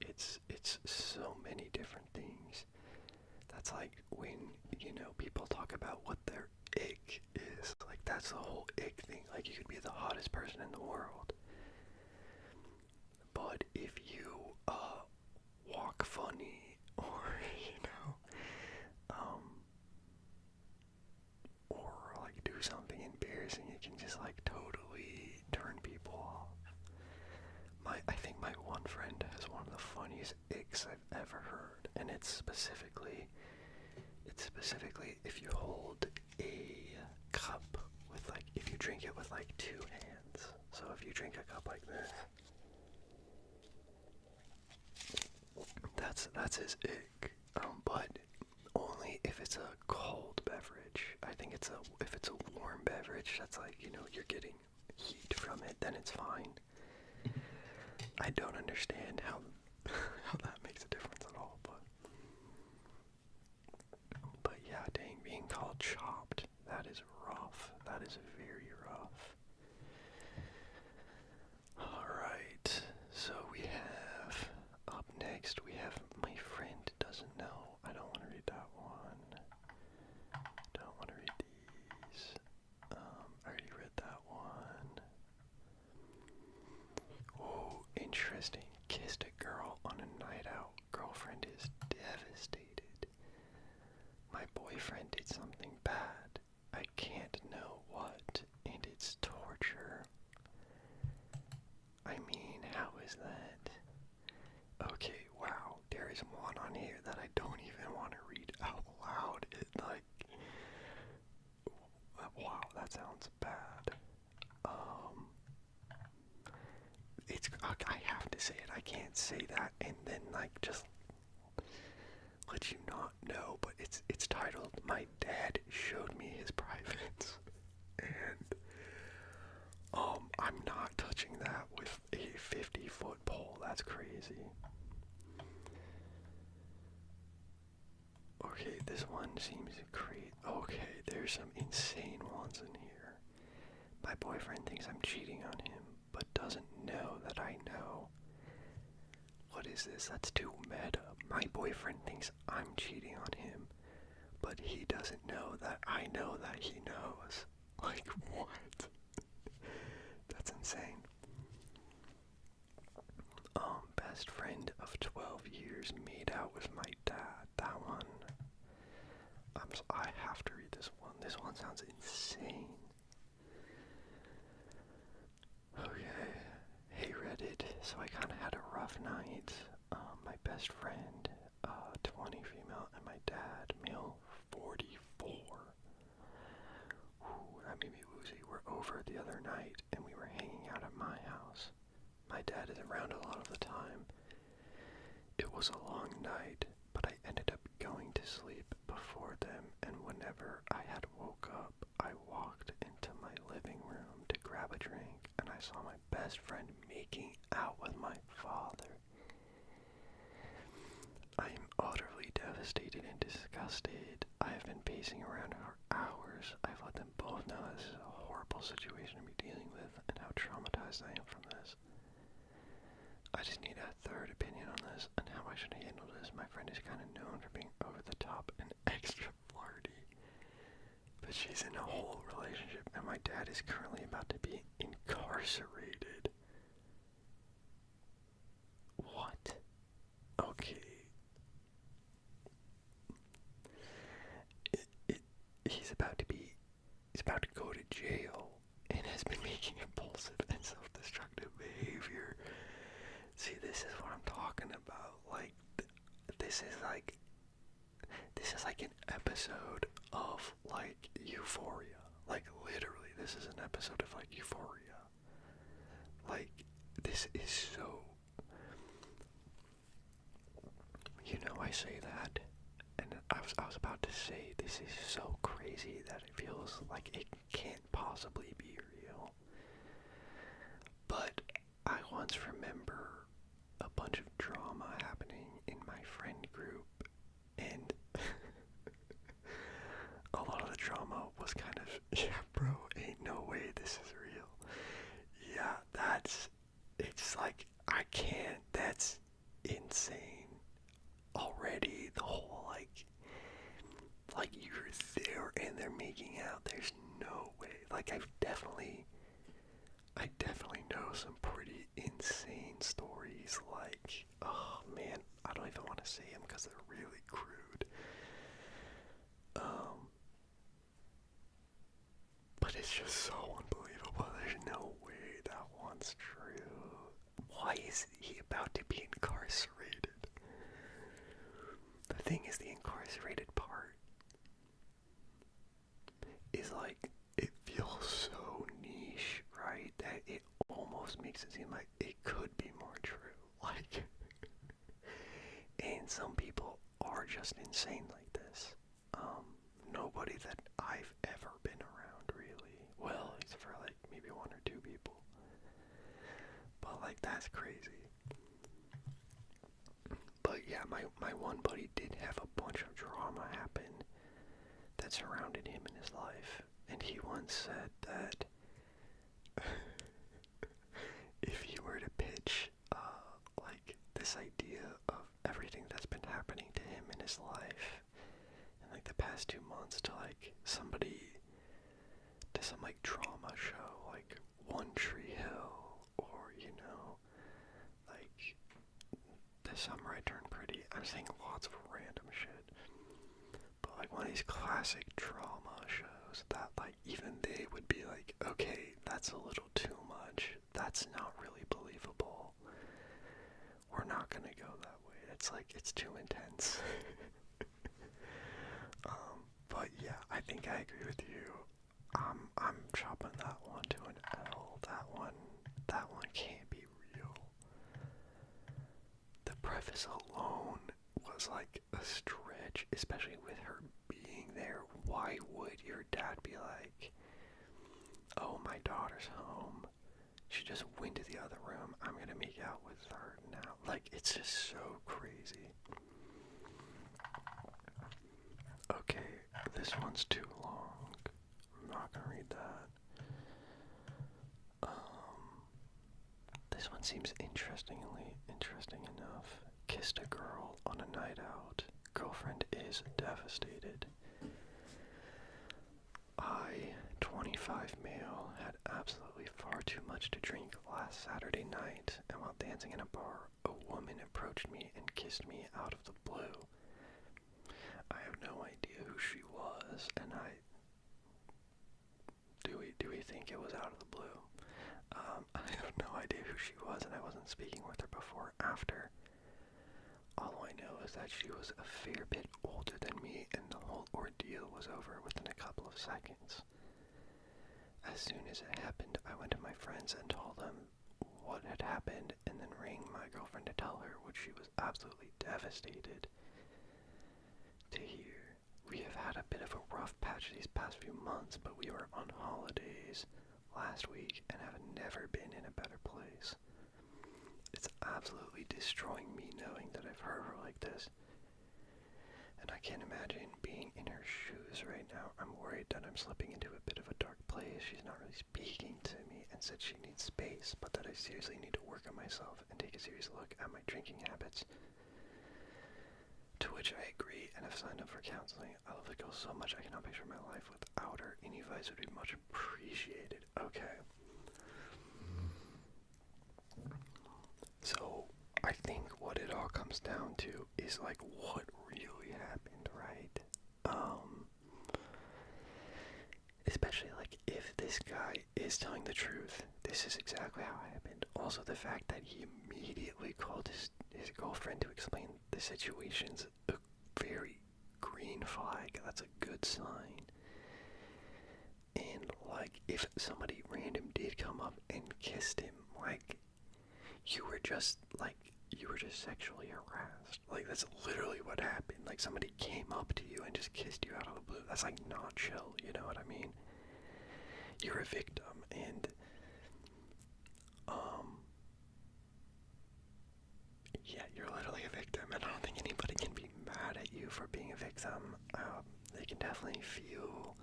It's so many different things. That's like when, you know, people talk about what their ick is. Like, that's the whole ick thing. Like, you could be the hottest person in the world, but if you walk funny, or you know, or like do something embarrassing, it can just like totally turn people off. I think my one friend has one of the funniest icks I've ever heard, and it's specifically if you hold a cup with, like, if you drink it with like two hands. So if you drink a cup like this, that's his ick. But only if it's a cold beverage. I think if it's a warm beverage that's like, you know, you're getting heat from it, then it's fine. I don't understand how that makes a difference at all, but yeah, dang, being called chopped, that is rough. That is very rough. Alright, so we have, up next, we have My Friend Doesn't Know. I don't want to read that one. Don't want to read these. I already read that one. Oh, interesting. Kissed a girl on a night out. Girlfriend is devastated. My boyfriend did something bad. I can't know what, and it's torture. sounds bad. It's I have to say it. I can't say that and then like just let you not know. But it's titled "My Dad Showed Me His Privates," and I'm not touching that with a 50-foot pole. That's crazy. Okay, this one seems great. Okay, there's some insane ones in here. My boyfriend thinks I'm cheating on him, but doesn't know that I know. What is this? That's too meta. My boyfriend thinks I'm cheating on him, but he doesn't know that I know that he knows. Like, what? That's insane. Best friend of 12 years made out with my dad. That one. I have to read this one. This one sounds insane. Okay. Hey Reddit. So I kind of had a rough night. My best friend, 20 female, and my dad, male, 44. Ooh, that made me woozy. We're over the other night, and we were hanging out at my house. My dad is around a lot of the time. It was a long night, but I ended up going to sleep before them, and whenever I had woke up, I walked into my living room to grab a drink, and I saw my best friend making out with my father. I am utterly devastated and disgusted. I have been pacing around for hours. I've let them both know this is a horrible situation to be dealing with and how traumatized I am from this. I just need a third opinion on this and how I should handle this. My friend is kind of known for being over the top and extra flirty, but she's in a whole relationship and my dad is currently about to be incarcerated. What? Okay. He's about to go to jail and has been making impulsive and self-destructive behavior. See, this is what I'm talking about. Like, this is like an episode of, like, Euphoria. Like, literally, this is an episode of, like, Euphoria. Like, this is so... You know, I say that, and I was about to say, this is so crazy that it feels like it can't possibly be real. But I once remember a bunch of drama happening in my friend group, and a lot of the drama was kind of, yeah, bro, ain't no way this is real. Yeah, it's like, I can't, that's insane. Already, the whole, like you're there and they're making out, there's no way. Like, I definitely know some pretty insane stories, like, oh man, I don't even want to say them because they're really crude. But it's just so unbelievable. There's no way that one's true. Why is he about to be incarcerated? The thing is, the incarcerated part is like, it feels so niche, right? That it almost makes it seem like it could be more true. Like, and some people are just insane like this. Nobody that I've ever been around, really. Well, except for like maybe one or two people. But like, that's crazy. But yeah, my one buddy did have a bunch of drama happen that surrounded him in his life. And he once said that if he were to pitch, like, this idea of everything that's been happening to him in his life in, like, the past 2 months to, like, somebody, to some, like, drama show, like, One Tree Hill, or, you know, like, This Summer I Turned Pretty. I'm saying lots of random shit. But, like, one of these classic drama shows that, like, even they would be like, okay, that's a little too much. That's not really believable. We're not gonna go that way. It's like, it's too intense. But yeah, I think I agree with you. I'm this alone was like a stretch, especially with her being there. Why would your dad be like, oh, my daughter's home, she just went to the other room, I'm gonna make out with her now? Like, it's just so crazy. Okay, this one's too long. I'm not gonna read that. This one seems interesting enough. Kissed a girl on a night out. Girlfriend is devastated. I, 25 male, had absolutely far too much to drink last Saturday night, and while dancing in a bar, a woman approached me and kissed me out of the blue. I have no idea who she was, and do we think it was out of the blue? I have no idea who she was, and I wasn't speaking with her before or after. All I know is that she was a fair bit older than me, and the whole ordeal was over within a couple of seconds. As soon as it happened, I went to my friends and told them what had happened, and then rang my girlfriend to tell her, which she was absolutely devastated to hear. We have had a bit of a rough patch these past few months, but we were on holidays last week and have never been in a better place. It's absolutely destroying me knowing that I've hurt her like this, and I can't imagine being in her shoes right now. I'm worried that I'm slipping into a bit of a dark place. She's not really speaking to me and said she needs space, but that I seriously need to work on myself and take a serious look at my drinking habits. To which I agree and have signed up for counseling. I love the girl so much I cannot picture my life without her. Any advice would be much appreciated. Okay. So, I think what it all comes down to is like what really happened, right? Especially like if this guy is telling the truth, this is exactly how it happened. Also, the fact that he immediately called his girlfriend to explain the situation's a very green flag. That's a good sign. And like if somebody random did come up and kissed him, like you were just sexually harassed. Like that's literally what happened. Like somebody came up to you and just kissed you out of the blue. That's like not chill, you know what I mean? You're a victim, and yeah, you're literally a victim, and I don't think anybody can be mad at you for being a victim. They can definitely feel,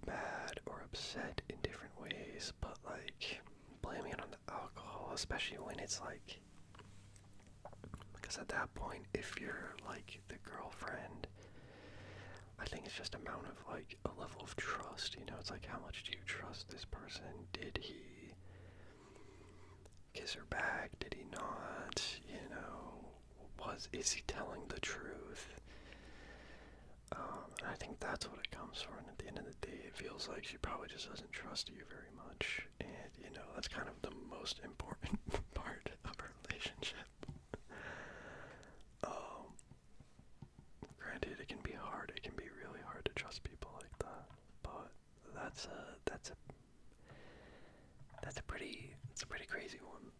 bad or upset in different ways, but like blaming it on the alcohol, especially when it's like, because at that point, if you're like the girlfriend, I think it's just amount of like a level of trust, it's like how much do you trust this person? Did he kiss her back? Did he not? Is he telling the truth? And I think that's what it comes from. And at the end of the day, it feels like she probably just doesn't trust you very much. And, that's kind of the most important part of a relationship. Granted, it can be hard. It can be really hard to trust people like that. But that's a pretty crazy one.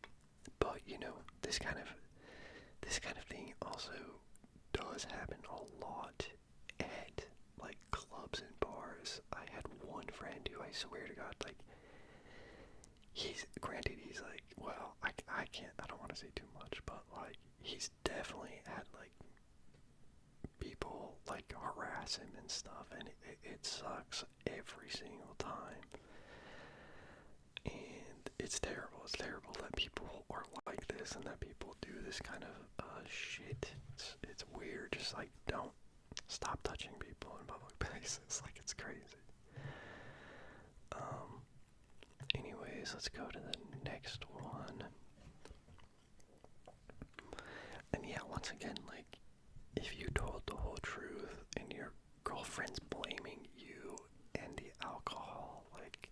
But, this kind of thing also does happen a lot at like clubs and bars. I had one friend who I swear to God, like he's like, well, I don't want to say too much, but like he's definitely had like people like harass him and stuff, and it sucks every single time. And it's terrible. It's terrible that people are like this and that people do this kind of shit. It's weird. Just like don't stop touching people in public places. Like it's crazy. Anyways, let's go to the next one. And yeah, once again, like if you told the whole truth and your girlfriend's blaming you and the alcohol, like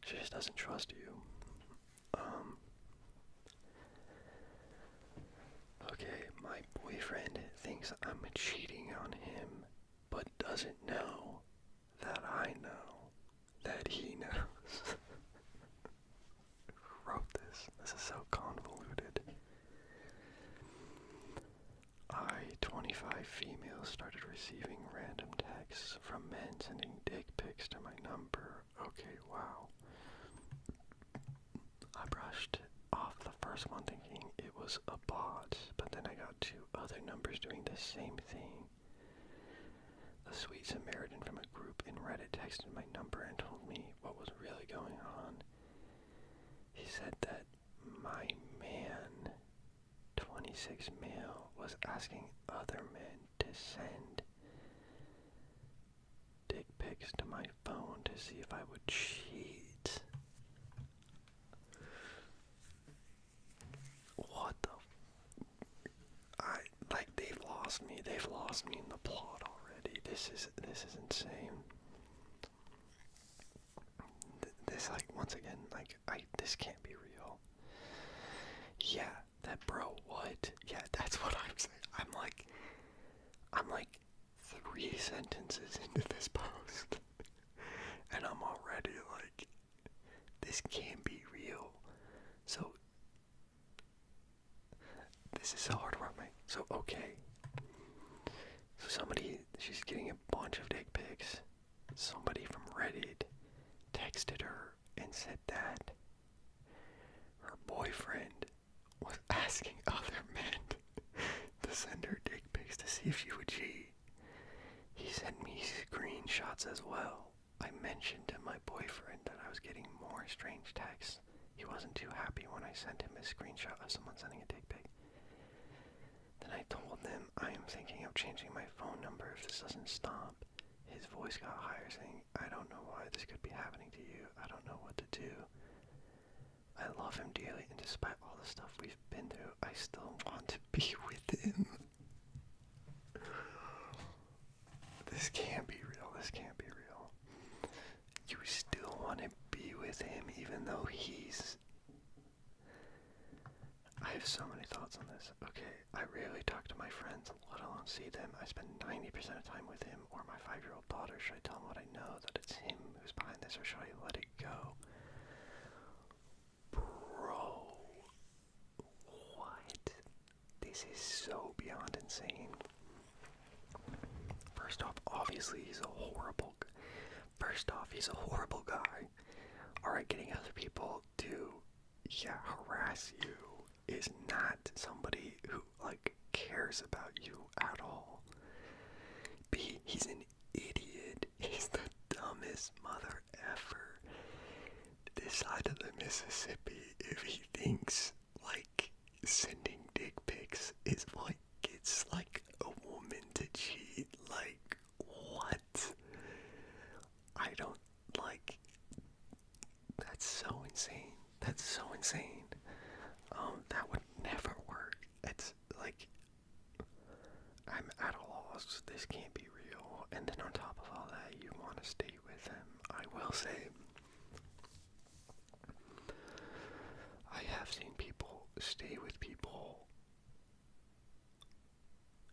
she just doesn't trust you. Okay, my boyfriend thinks I'm cheating on him, but doesn't know that I know that he knows. Who wrote this? This is so convoluted. receiving random texts from men sending dick pics to my number. Okay, wow. I brushed off the first one thinking it was a bot, but then I got 2 other numbers doing the same thing. The sweet Samaritan from a group in Reddit texted my number and told me what was really going on. He said that my man, 26 male, was asking other men to send dick pics to my phone to see if I would cheat. What the they've lost me in the plot already. This is insane. This, once again, this can't be real. Yeah, that bro, what? Yeah, that's what I'm saying. I'm like 3 sentences into this post, and I'm already like, this can't be real. So, this is so hard to wrap my, so okay. So she's getting a bunch of dick pics. Somebody from Reddit texted her and said that her boyfriend was asking other men to send her dick pics to see if she would cheat. He sent me screenshots as well. I mentioned to my boyfriend that I was getting more strange texts. He wasn't too happy when I sent him a screenshot of someone sending a dick pic. Then I told them I am thinking of changing my phone number if this doesn't stop. His voice got higher, saying, I don't know why this could be happening to you. I don't know what to do. I love him dearly, and despite all the stuff we've been through, I still want to be with him. This can't be real. This can't be real. You still want to be with him, even though he's... I have so many thoughts on this. Okay, I rarely talk to my friends, let alone see them. I spend 90% of time with him or my 5-year-old daughter. Should I tell him what I know, that it's him who's behind this, or should I let it go? Bro, what? This is so beyond insane. First off, obviously he's a horrible guy. Alright, getting other people to, harass you is not somebody who, cares about you at all. B, he's an idiot. He's the dumbest mother ever. This side of the Mississippi, if he thinks, sending dick pics is it's a woman to cheat, what? I don't, that's so insane. That's so insane. That would never work. It's I'm at a loss. This can't be real. And then on top of all that, you want to stay with him. I will say, I have seen people stay with people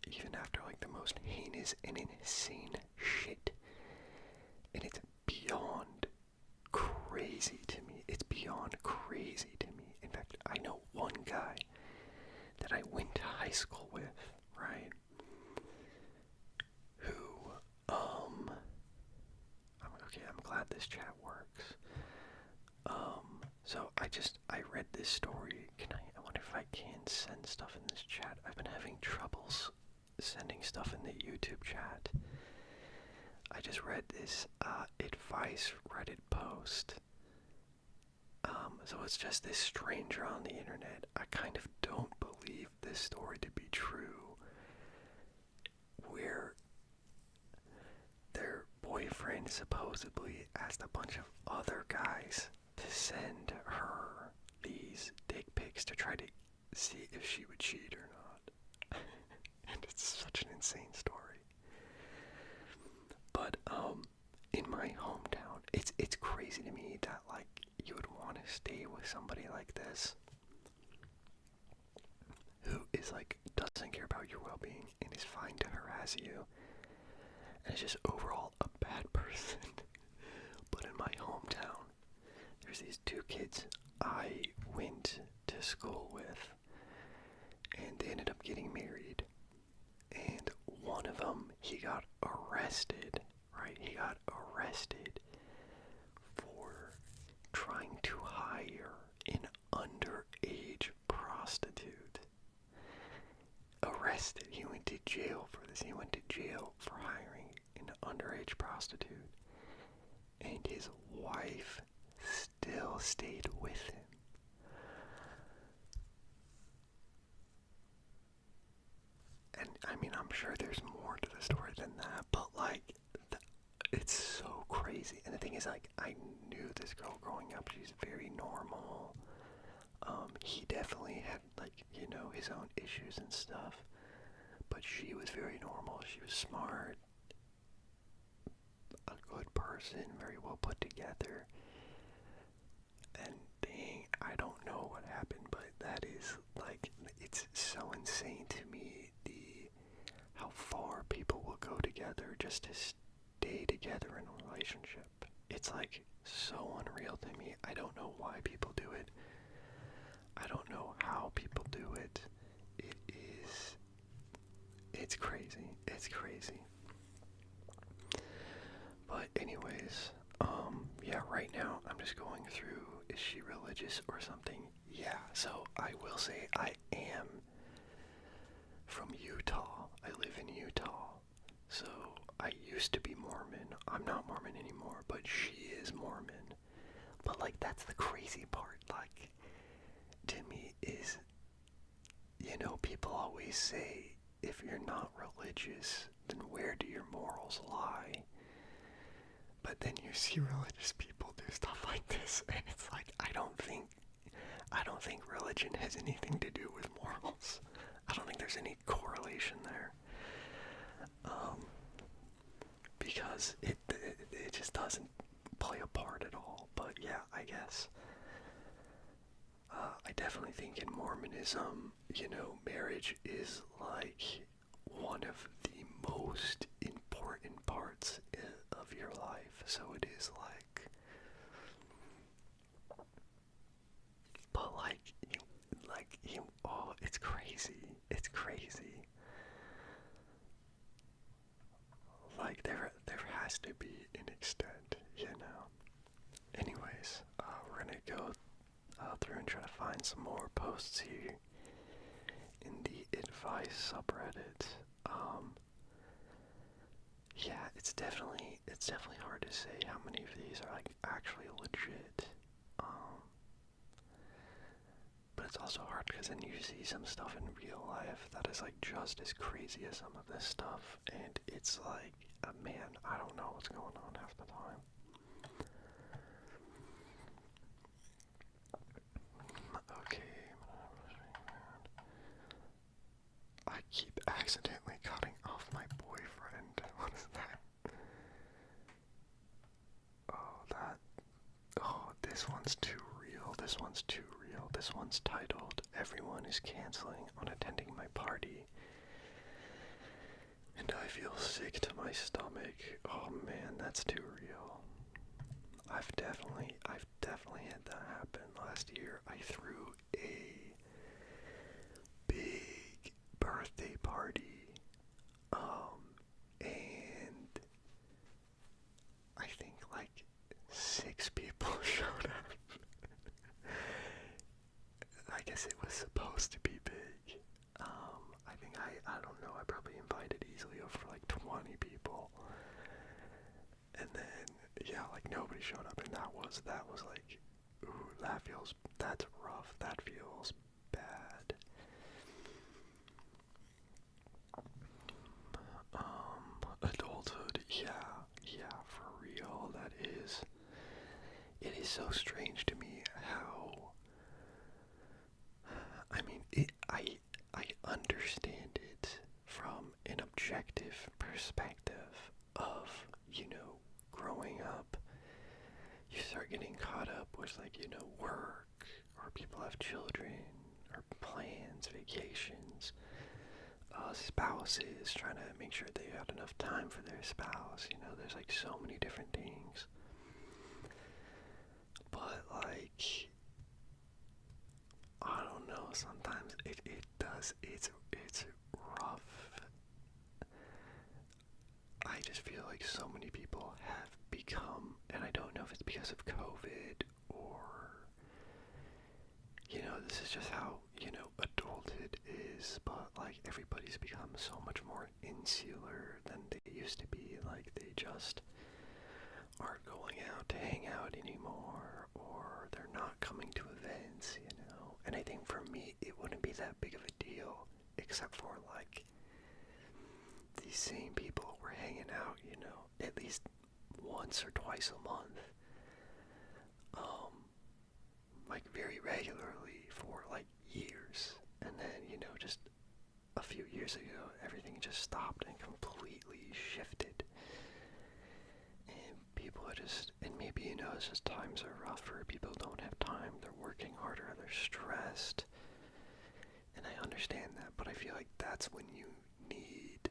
even after the most heinous and insane shit. And it's beyond crazy to me. It's beyond crazy to me. In fact, I know one guy that I went to high school with, right? Who, I'm glad this chat works. So I read this story. I wonder if I can send stuff in this chat. I've been having troubles sending stuff in the YouTube chat. I just read this advice Reddit post. So it's just this stranger on the internet. I kind of don't believe this story to be true, where their boyfriend supposedly asked a bunch of other guys to send her these dick pics to try to see if she would cheat or not. And it's such an insane story. But in my hometown, it's crazy to me that you would want to stay with somebody like this, who is doesn't care about your well-being and is fine to harass you, and is just overall a bad person. But in my hometown, there's these 2 kids I went to school with, and they ended up getting married. And one of them, he got arrested, right? He got arrested for trying to hire an underage prostitute. Arrested. He went to jail for this. He went to jail for hiring an underage prostitute. And his wife still stayed with him. And I mean, I'm sure there's more to the story than that, but like, it's so crazy. And the thing is, like, I knew this girl growing up. She's very normal. He definitely had, like, you know, his own issues and stuff, but she was very normal. She was smart, a good person, very well put together. And dang, I don't know what happened, but that is, like, it's so insane to me, how far people will go together just to stay together in a relationship. It's, like, so unreal to me. I don't know why people do it. I don't know how people do it. It's crazy. It's crazy. But anyways, yeah, right now I'm just going through, is she religious or something? Yeah, so I will say I am from Utah. I live in Utah. So I used to be Mormon. I'm not Mormon anymore, but she is Mormon. But like, that's the crazy part, like, to me is, you know, people always say, if you're not religious, then where do your morals lie? But then you see religious people do stuff like this, and it's like, I don't think religion has anything to do with morals. I don't think there's any correlation there. Because it just doesn't play a part at all. But yeah, I guess. I definitely think in Mormonism, you know, marriage is like one of the most important parts of your life. So it is like, but oh, it's crazy. It's crazy. Like, there has to be an extent, you know. Anyways, we're gonna go through and try to find some more posts here in the advice subreddit. Yeah, it's definitely hard to say how many of these are like actually legit. But it's also hard because then you see some stuff in real life that is like just as crazy as some of this stuff, and it's like, man, I don't know what's going on half the time. Okay. I keep accidentally cutting off my boyfriend. What is that? Oh, this one's too real. This one's too real. This one's titled, "Everyone is canceling on attending my party, and I feel sick to my stomach." Oh man, that's too real. I've definitely had that happen last year. I threw a big birthday party, and I think like 6 people showed up. I guess it was supposed to be big. I think I don't know, I probably invited easily over like 20 people. And then, yeah, like nobody showed up, and that was like, ooh, that's rough, that feels bad. Adulthood, yeah, for real, it is so strange to me how, I mean, I understand it from an objective perspective of, you know, growing up, you start getting caught up with, like, you know, work, or people have children, or plans, vacations, spouses, trying to make sure they had enough time for their spouse, you know, there's like so many different things. But like, I don't know, sometimes it's rough. it's just how, adult it is, but, like, everybody's become so much more insular than they used to be. Like, they just aren't going out to hang out anymore, or they're not coming to events. And I think for me, it wouldn't be that big of a deal, except for, like, these same people were hanging out, at least once or twice a month. Like, very regularly for, like, years. And then, just a few years ago, everything just stopped and completely shifted. And people are just, and maybe, it's just times are rougher, people don't have time, they're working harder, they're stressed. And I understand that, but I feel like that's when you need,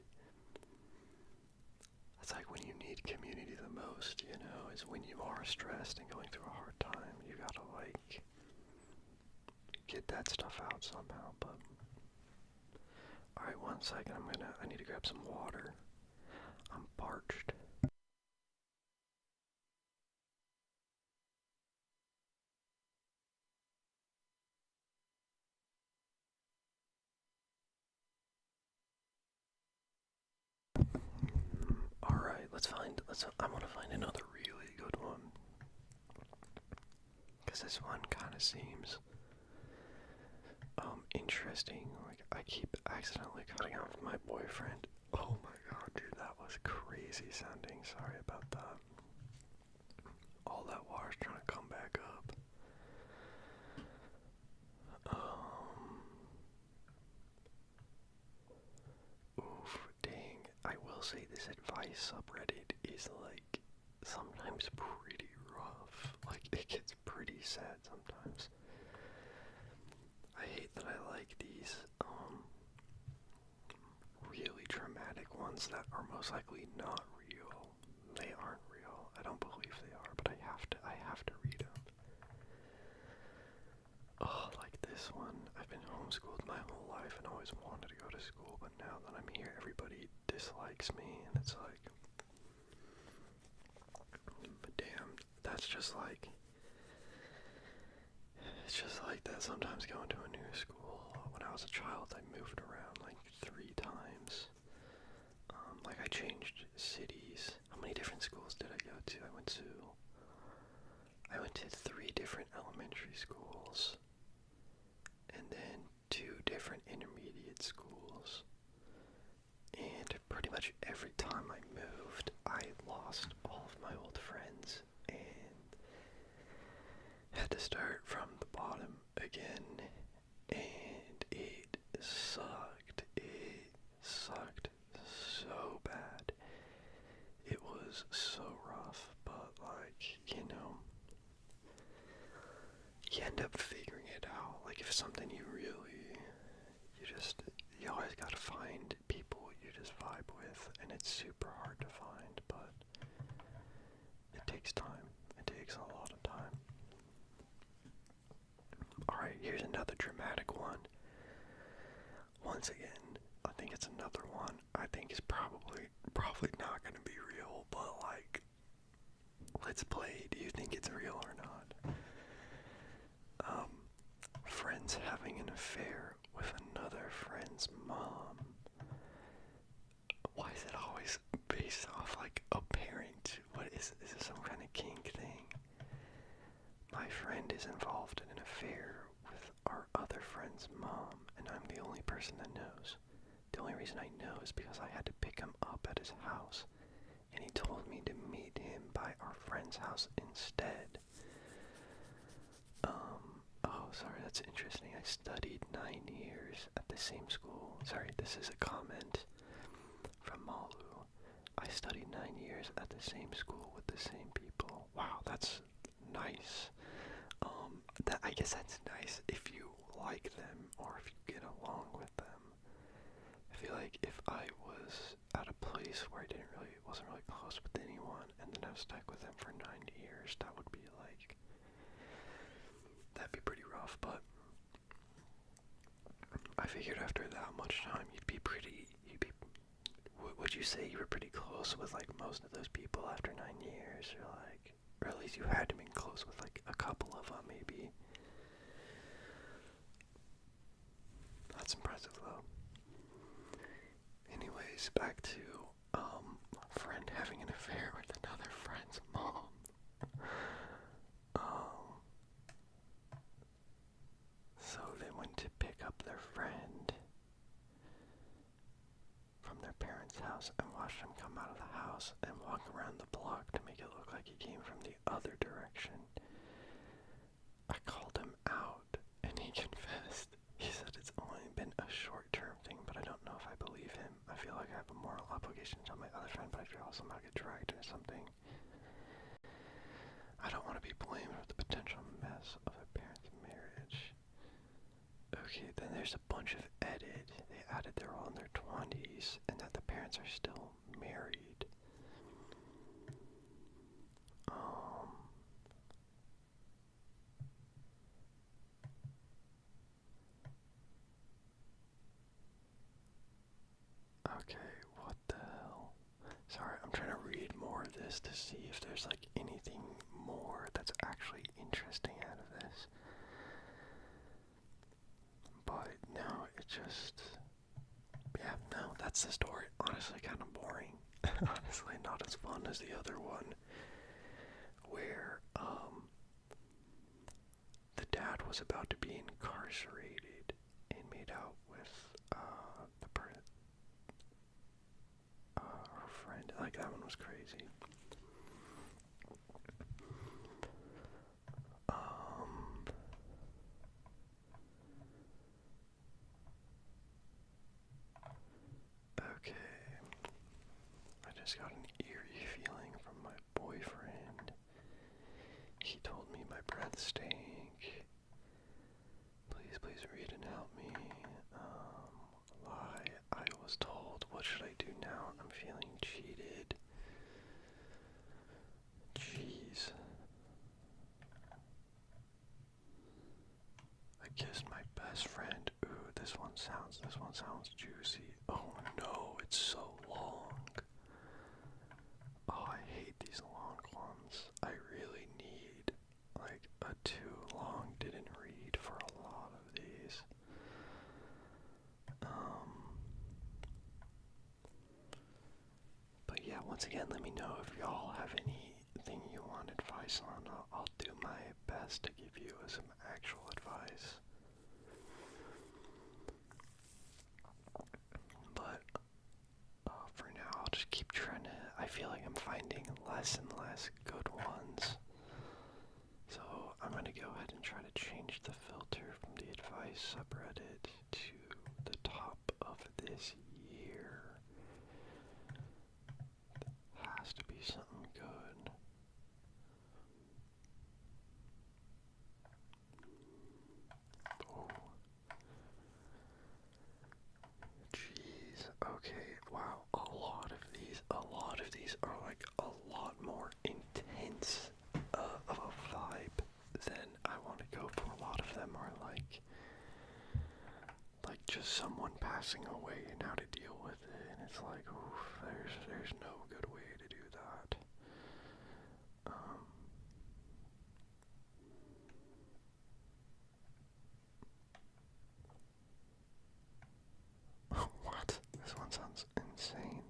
that's like when you need community the most, is when you are stressed and going through a hard time. You gotta, like, get that stuff out somehow. But alright, 1 second, I need to grab some water. I'm parched. Alright, I want to find another really good one. Because this one kind of seems interesting. Like, I keep accidentally cutting off my boyfriend. Oh my god, dude, that was crazy sounding. Sorry about that. All that water's trying to come back up. Oof, dang. I will say this advice subreddit is, like, sometimes pretty rough. Like, it gets pretty sad sometimes. I hate that I like these, really dramatic ones that are most likely not real. They aren't real. I don't believe they are, but I have to read them. Oh, like this one. I've been homeschooled my whole life and always wanted to go to school, but now that I'm here, everybody dislikes me, and it's like, but damn, that's just like, it's just like that sometimes going to a new school. When I was a child, I moved around like 3 times. Like, I changed cities. How many different schools did I go to? I went to 3 different elementary schools, and then 2 different intermediate schools. And pretty much every time I moved, I lost all of my old friends and had to start from the bottom again, and it sucked. It sucked so bad. It was so rough, but, like, you end up figuring it out. Like, if something you always gotta find people you just vibe with, and it's super hard to find, but it takes time. It takes a lot of time. Alright, here's another dramatic one. Once again, I think it's another one I think is probably not gonna be real, but, like, let's play. Do you think it's real or not? Friends having an affair with another friend's mom. Why is it always based off, like, a parent? What is this some kind of kink thing? My friend is involved in an affair with our other friend's mom, and I'm the only person that knows. The only reason I know is because I had to pick him up at his house, and he told me to meet him by our friend's house instead. Oh, sorry, that's interesting. I studied 9 years at the same school. Sorry, this is a comment from Malu. I studied 9 years at the same school with the same people. Wow, that's nice. I guess that's nice if you like them or if you get along with them. I feel like if I was at a place where I wasn't really close with anyone, and then I was stuck with them for 9 years, that would be like, that'd be pretty rough. But I figured after that much time, would you say you were pretty close with, like, most of those people after 9 years, or at least you had to be close with, like, a couple of them, maybe? That's impressive, though. Anyways, back to a friend having an affair with another friend's mom. So they went to pick up their friend from their parents' house and watched him come out of the house and walk around the block to make it look like he came from the other direction. I called him out and he confessed. He said it's only been a short-term thing, but I don't know if I believe him. I feel like I have a moral obligation to tell my other friend, but I feel also might get dragged into something. I don't want to be blamed for the potential mess of a parent's marriage. Okay, then there's a bunch of edit. They added they're all in their 20s and that the parents are still married. Okay, what the hell? Sorry, I'm trying to read more of this to see if there's like anything more that's actually interesting out of this. But no, it just, yeah, no, that's the story. Honestly, kind of boring. Honestly, not as fun as the other one, where the dad was about to be incarcerated and made out with her friend. Like, that one was crazy. Okay. I just got an eerie feeling from my boyfriend. He told me my breath stank. Please read and help me. Lie. I was told. What should I do now? I'm feeling cheated. Jeez. I kissed my best friend. Ooh, this one sounds juicy. Oh no, it's so long. Oh, I hate these long ones. I really need like a too long didn't read for a lot of these. But yeah, once again, let me know if y'all have anything you want advice on. I'll do my best to give you some actual advice. But for now, I'll just keep trying to. I feel like I'm finding less and less good ones. So I'm going to go ahead and try to change the filter from the advice subreddit to the top of this year. Has to be something good. Oh. Jeez. Okay. Wow. A lot of these are like a lot more intense of a vibe than I want to go for. A lot of them are like just someone passing away and how to deal with it, and it's like, oof, there's no good way to do that. What? This one sounds insane.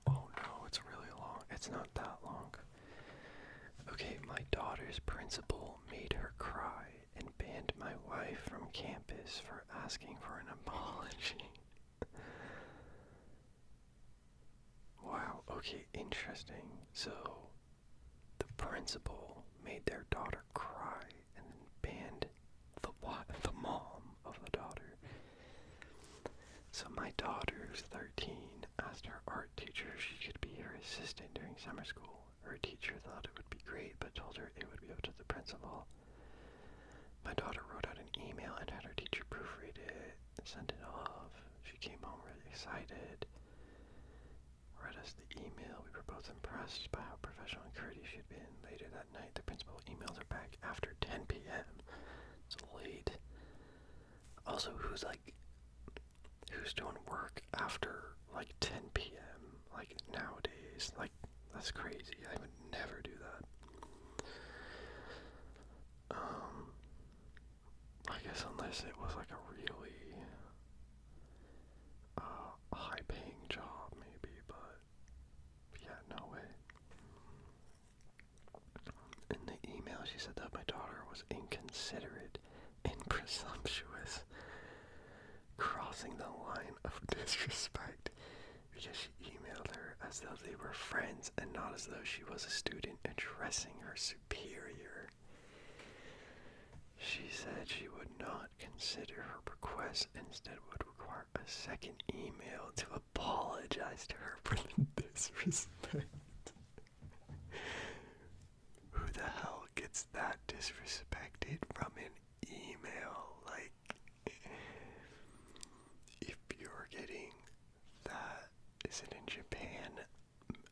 Oh no, it's really long. It's not that long. Okay, my daughter's principal made her cry and banned my wife from campus for asking for an apology. Wow, okay, interesting. So, the principal made their daughter cry and then banned the mom of the daughter. So my daughter, who's 13, asked her art teacher if she could be her assistant during summer school. Her teacher thought it would be great, but told her it would be up to the principal. My daughter wrote out an email and had her teacher proofread it and send it off. She came home really excited, read us the email. We were both impressed by how professional and courteous she had been. Later that night, the principal emailed her back after 10 p.m. It's late. Also, who's doing work after like 10 p.m. like nowadays? Like, that's crazy. I would never do that. was inconsiderate and presumptuous, crossing the line of disrespect because she emailed her as though they were friends and not as though she was a student addressing her superior. She said she would not consider her request, instead would require a second email to apologize to her for the disrespect. Who the hell gets that disrespected from an email? Like, if you're getting that, is it in Japan?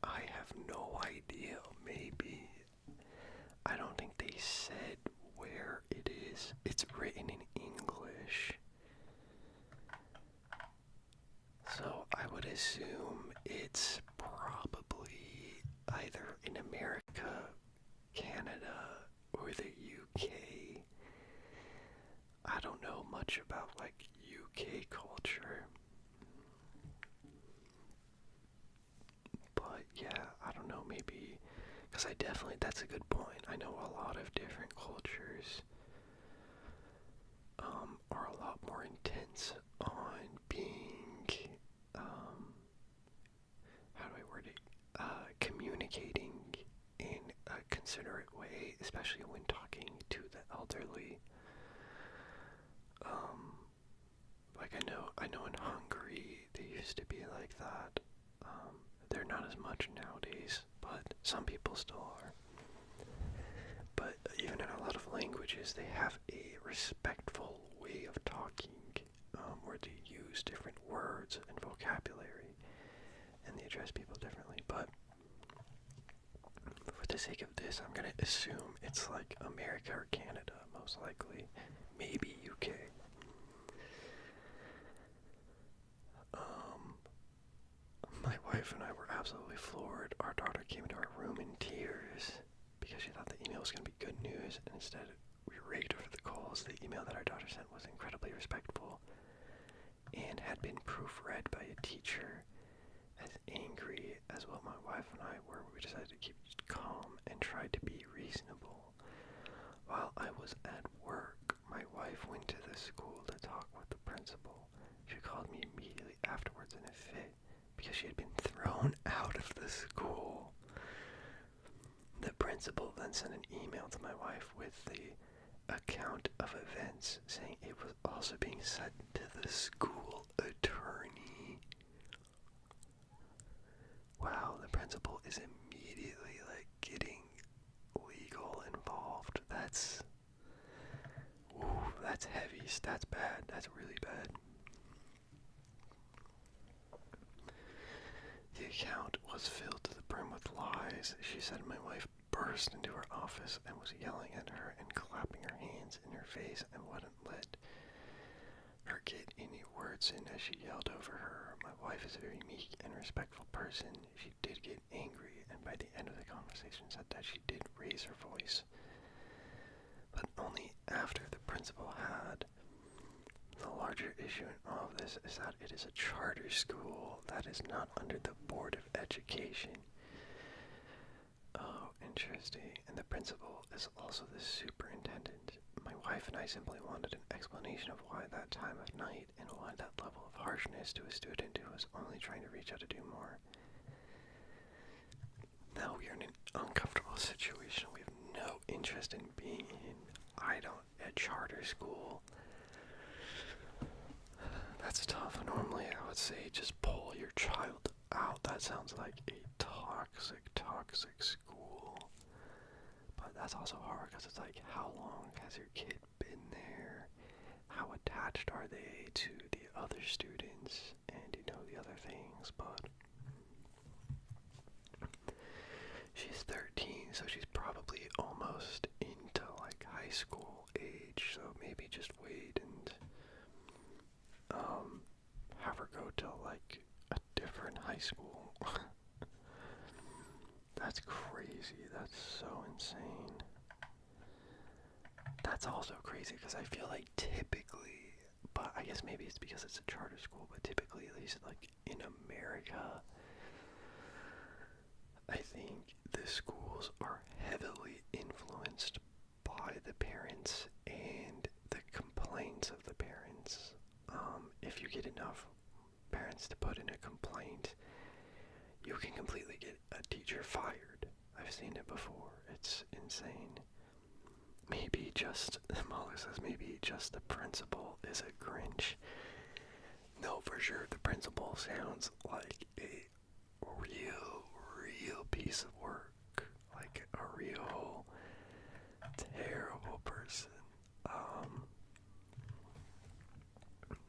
I have no idea. Maybe. I don't think they said where it is. It's written in English. So I would assume it's probably either in America, Canada, or the UK. I don't know much about like UK culture. But yeah, I don't know, maybe, because that's a good point. I know a lot of different cultures are a lot more intense on being, how do I word it, communicating in a considerate way, especially when talking to the elderly. Like I know in Hungary they used to be like that. They're not as much nowadays, but some people still are. But even in a lot of languages, they have a respectful way of talking, where they use different words and vocabulary, and they address people differently. But for the sake of this, I'm gonna assume it's like America or Canada, most likely, maybe UK. My wife and I were absolutely floored. Our daughter came into our room in tears because she thought the email was going to be good news, and instead we raked over the coals. The email that our daughter sent was incredibly respectful and had been proofread by a teacher. As angry as what my wife and I were, we decided to keep calm and tried to be reasonable. While I was at work, my wife went to the school to talk with the principal. She called me immediately afterwards in a fit because she had been thrown out of the school. The principal then sent an email to my wife with the account of events, saying it was also being sent to the school attorney. Wow, the principal is immediately like getting legal involved. That's heavy. That's bad. That's really bad. The account was filled to the brim with lies. She said my wife burst into her office and was yelling at her and clapping her hands in her face and wouldn't let her get any words in as she yelled over her. My wife is a very meek and respectful person. She did get angry, and by the end of the conversation said that she did raise her voice, but only after the principal had. The larger issue in all of this is that it is a charter school that is not under the Board of Education. Oh, interesting. And the principal is also the superintendent. My wife and I simply wanted an explanation of why that time of night and why that level of harshness to a student who was only trying to reach out to do more. Now we are in an uncomfortable situation we have no interest in being in. A charter school. That's tough. Normally I would say just pull your child out. That sounds like a toxic school. But that's also hard because it's like, how long has your kid been there? How attached are they to the other students and the other things? But she's 13, so she's probably almost into like high school age, so maybe just wait and have her go to like a different high school. That's crazy. That's so insane. That's also crazy because I feel like typically, but I guess maybe it's because it's a charter school, but typically, at least like in America, I think the schools are heavily influenced by the parents and the complaints of the parents. If you get enough parents to put in a complaint, you can completely get a teacher fired. I've seen it before. It's insane. Maybe just, Mahler says, maybe just the principal is a Grinch. No, for sure, the principal sounds like a real piece of work. Like a real terrible person.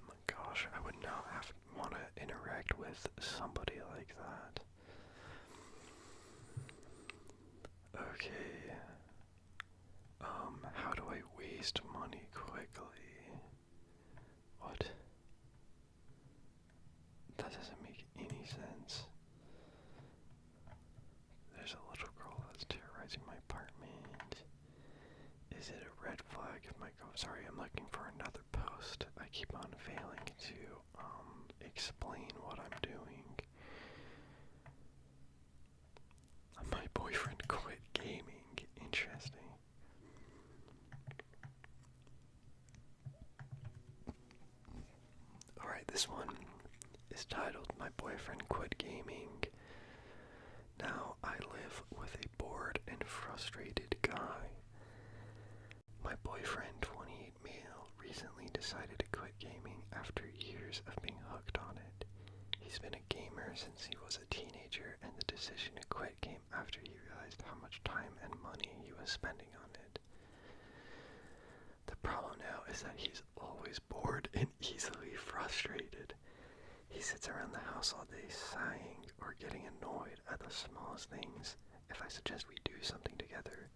My gosh, I would not want to interact with somebody like that. Okay. How do I waste money quickly? What? That doesn't make any sense. There's a little girl that's terrorizing my apartment. Is it a red flag if my sorry, I'm looking for another post. I keep on failing to explain what I'm doing. My boyfriend quit gaming. Interesting. Alright, this one is titled My Boyfriend Quit Gaming. Now I live with a bored and frustrated guy. My boyfriend, 28 male, recently decided to quit gaming after years of being hooked on it. He's been a gamer since he was a teenager, and the decision to quit came after he realized how much time and money he was spending on it. The problem now is that he's always bored and easily frustrated. He sits around the house all day sighing or getting annoyed at the smallest things. If I suggest we do something together,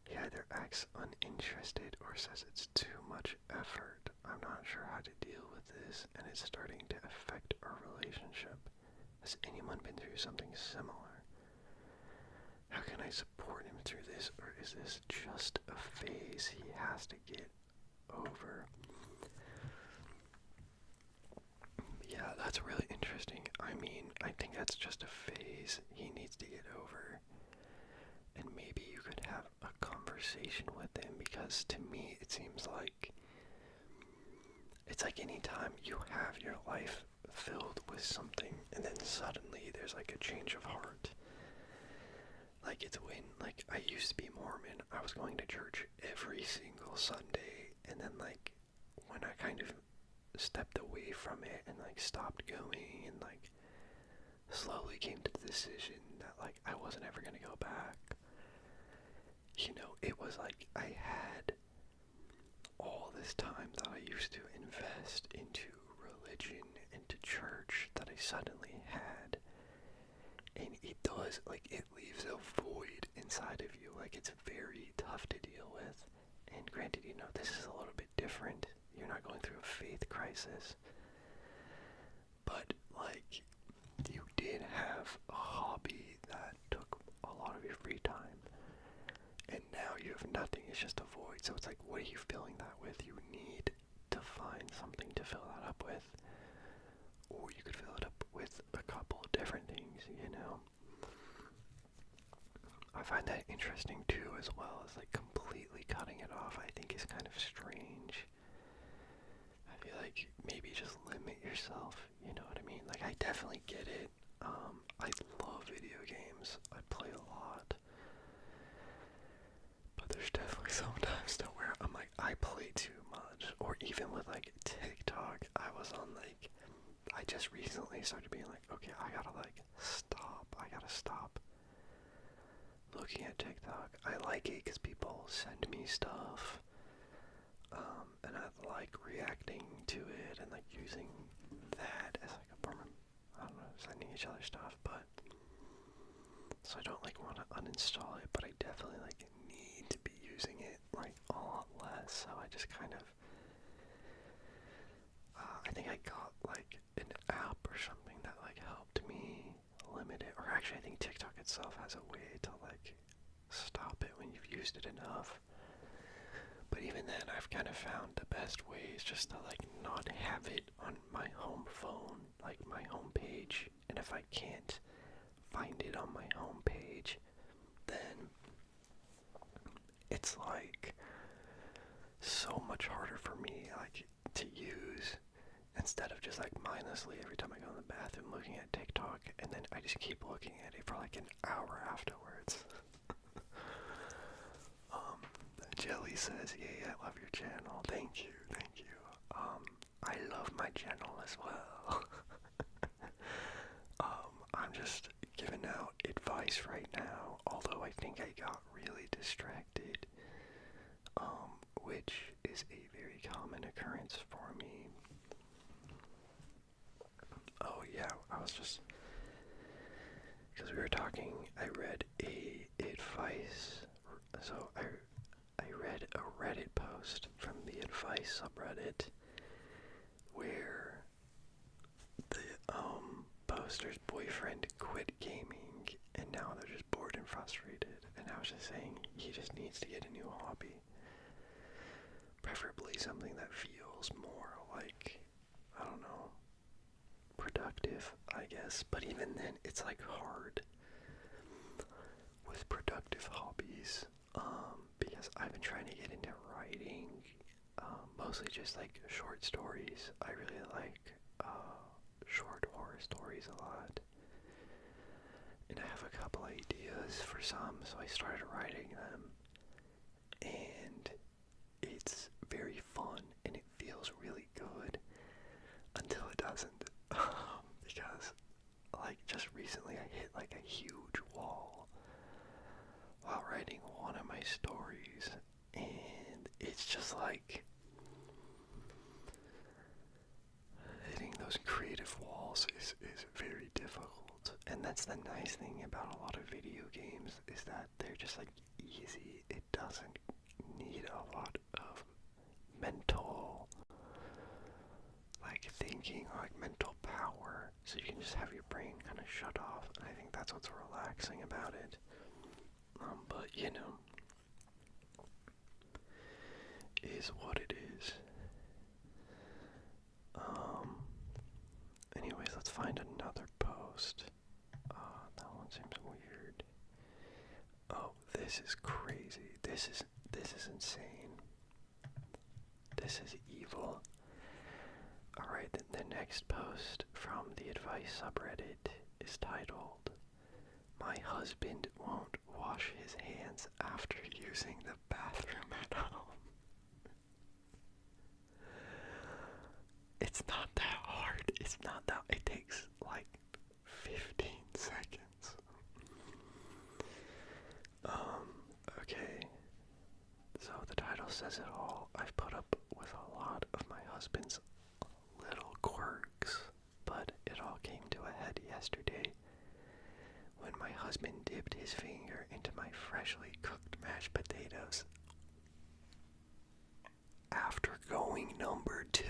he either acts uninterested or says it's too much effort. I'm not sure how to deal with this, and it's starting to affect our relationship. Has anyone been through something similar? How can I support him through this, or is this just a phase he has to get over? Yeah, that's really interesting. I mean, I think that's just a phase he needs to get over. And maybe you could have a conversation with him, because to me it seems like it's like any time you have your life filled with something and then suddenly there's like a change of heart. Like it's when, like, I used to be Mormon, I was going to church every single Sunday, and then like when I kind of stepped away from it and like stopped going and like slowly came to the decision that like I wasn't ever gonna go back. You know, it was like I had all this time that I used to invest into religion, into church, that I suddenly had. And it does, like, it leaves a void inside of you. Like, it's very tough to deal with. And granted, you know, this is a little bit different. You're not going through a faith crisis. But, like, you did have a hobby that took a lot of your free time. And now you have nothing, it's just a void. So it's like, what are you filling that with? You need to find something to fill that up with. Or you could fill it up with a couple of different things, you know? I find that interesting too, as well as like completely cutting it off. I think is kind of strange. I feel like maybe just limit yourself, you know what I mean? Like, I definitely get it. I love video games. I play a lot. But there's definitely sometimes to where I'm like, I play too much. Or even with like TikTok, I was on like, I just recently started being like, okay, I gotta like stop. I gotta stop looking at TikTok. I like it because people send me stuff. And I like reacting to it and like using that as like a form of, I don't know, sending each other stuff. But so I don't like want to uninstall it, but I definitely like need to be using it like a lot less. So I just kind of, I think I got like an app or something that like helped me limit it. Or actually, I think TikTok itself has a way to like stop it when you've used it enough. But even then, I've kind of found the best ways just to like not have it on my home phone, like my home page. And if I can't find it on my home page, then it's like so much harder for me, like, to use, instead of just, like, mindlessly every time I go in the bathroom looking at TikTok, and then I just keep looking at it for, like, an hour afterwards. Jelly says, "Yay, I love your channel." Thank you, thank you. I love my channel as well. I'm just giving out advice right now, although I think I got really distracted, which is a very common occurrence for me. Oh yeah, I was just, because we were talking, I read a advice, so I read a Reddit post from the advice subreddit where the poster's boyfriend quit gaming and now they're just bored and frustrated, and I was just saying he just needs to get a new hobby, preferably something that feels more like, I don't know, productive, I guess. But even then, it's like hard with productive hobbies, because I've been trying to get into writing, mostly just like short stories. I really like short horror stories a lot, and I have a couple ideas for some, so I started writing them, and it's very fun and it feels really good until it doesn't. Because, like, just recently I hit like a huge wall while writing one of my stories, and it's just like hitting those creative walls is very difficult. And that's the nice thing about a lot of video games, is that they're just like easy. It doesn't need a lot of mental, like, thinking or like mental power, so you can just have your brain kind of shut off, and I think that's what's relaxing about it. But you know, is what it is. Anyways, let's find another post. That one seems weird. Oh, this is crazy. This is insane. This is evil. Alright, the next post from the advice subreddit is titled, "My husband won't wash his hands after using the bathroom at home." It's not that hard. It's not that. It takes like 15 seconds. Okay. So the title says it all. I've put up with a lot of my husband's little quirks, but it all came to a head yesterday when my husband dipped his finger into my freshly cooked mashed potatoes after going number 2.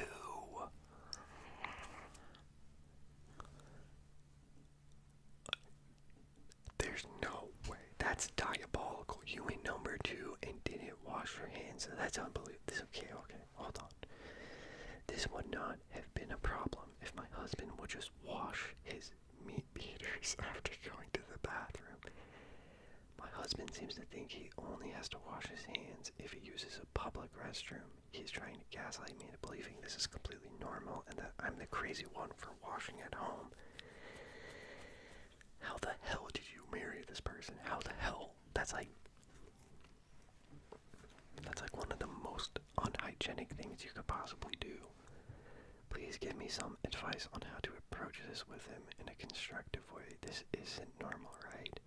There's no way. That's diabolical. You went number 2 and didn't wash your hands. That's unbelievable. Okay, hold on. This would not have been a problem if my husband would just wash his meat beaters after going to the bathroom. My husband seems to think he only has to wash his hands if he uses a public restroom. He's trying to gaslight me into believing this is completely normal and that I'm the crazy one for washing at home. How the hell did you marry this person? How the hell? That's like one of the most unhygienic things you could possibly do. Please give me some advice on how to approach this with him in a constructive way. This isn't normal, right?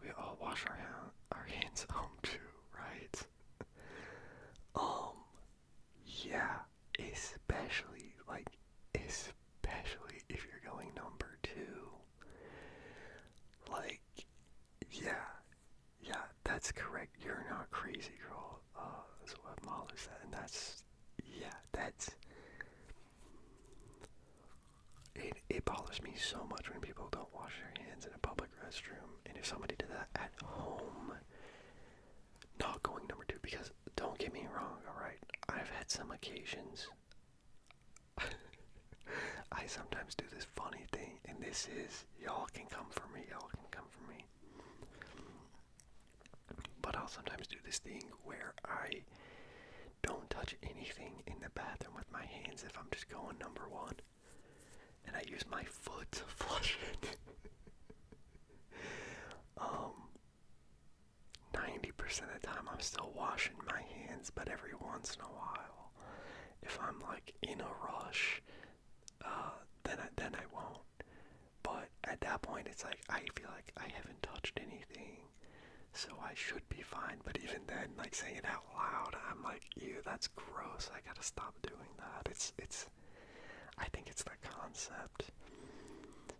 We all wash our hands home too, right? Yeah, especially if you're going number 2. Like, yeah, that's correct. You're not crazy, girl. That's what Mahler said, and that's it bothers me so much when people don't wash their hands in a public restroom, and if somebody did that at home, not going number 2, because don't get me wrong, alright, I've had some occasions, I sometimes do this funny thing, and this is, y'all can come for me, but I'll sometimes do this thing where I don't touch anything in the bathroom with my hands if I'm just going number one. And I use my foot to flush it. 90% of the time I'm still washing my hands, but every once in a while, if I'm like in a rush, then I won't. But at that point, it's like I feel like I haven't touched anything, so I should be fine. But even then, like saying it out loud, I'm like, ew, that's gross. I gotta stop doing that. I think it's the concept.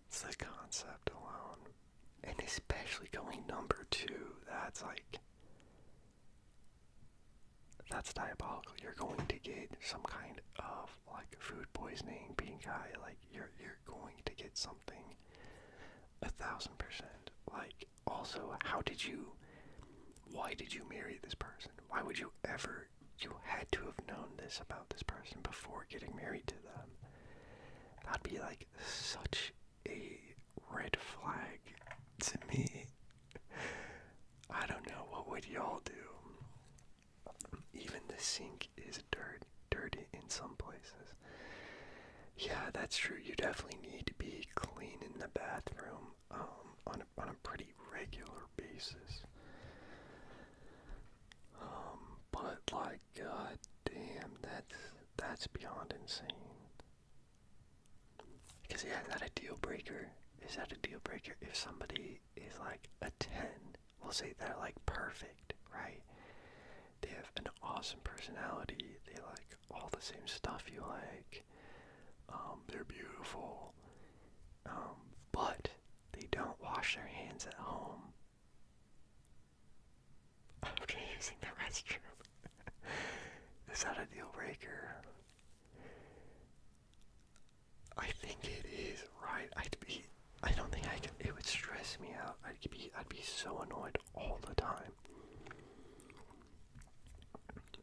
It's the concept alone. And especially going number two, that's diabolical. You're going to get some kind of like food poisoning, pink eye, like you're going to get something 1,000%. Like, also, why did you marry this person? Why would you had to have known this about this person before getting married to them. That'd be like such a red flag to me. I don't know, what would y'all do? Even the sink is dirty in some places. Yeah, that's true. You definitely need to be clean in the bathroom on a pretty regular basis. But like, god damn, that's beyond insane. Because yeah, is that a deal breaker? Is that a deal breaker if somebody is like a 10? We'll say they're like perfect, right? They have an awesome personality. They like all the same stuff you like. They're beautiful. But they don't wash their hands at home after using the restroom. Is that a deal breaker? I think it is, right? I don't think I could, it would stress me out. I'd be so annoyed all the time.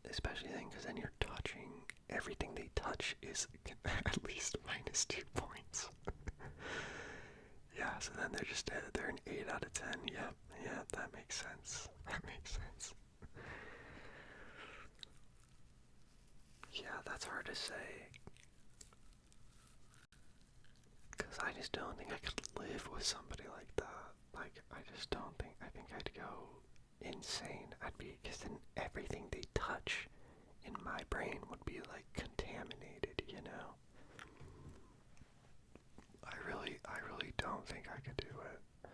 Especially then, because then you're touching, everything they touch is at least minus 2 points. Yeah, so then they're an 8 out of 10. Yeah, that makes sense. That makes sense. Yeah, that's hard to say. Because I just don't think I could live with somebody like that. Like, I just don't think, I think I'd go insane. Because then everything they touch in my brain would be like contaminated, you know? I really don't think I could do it.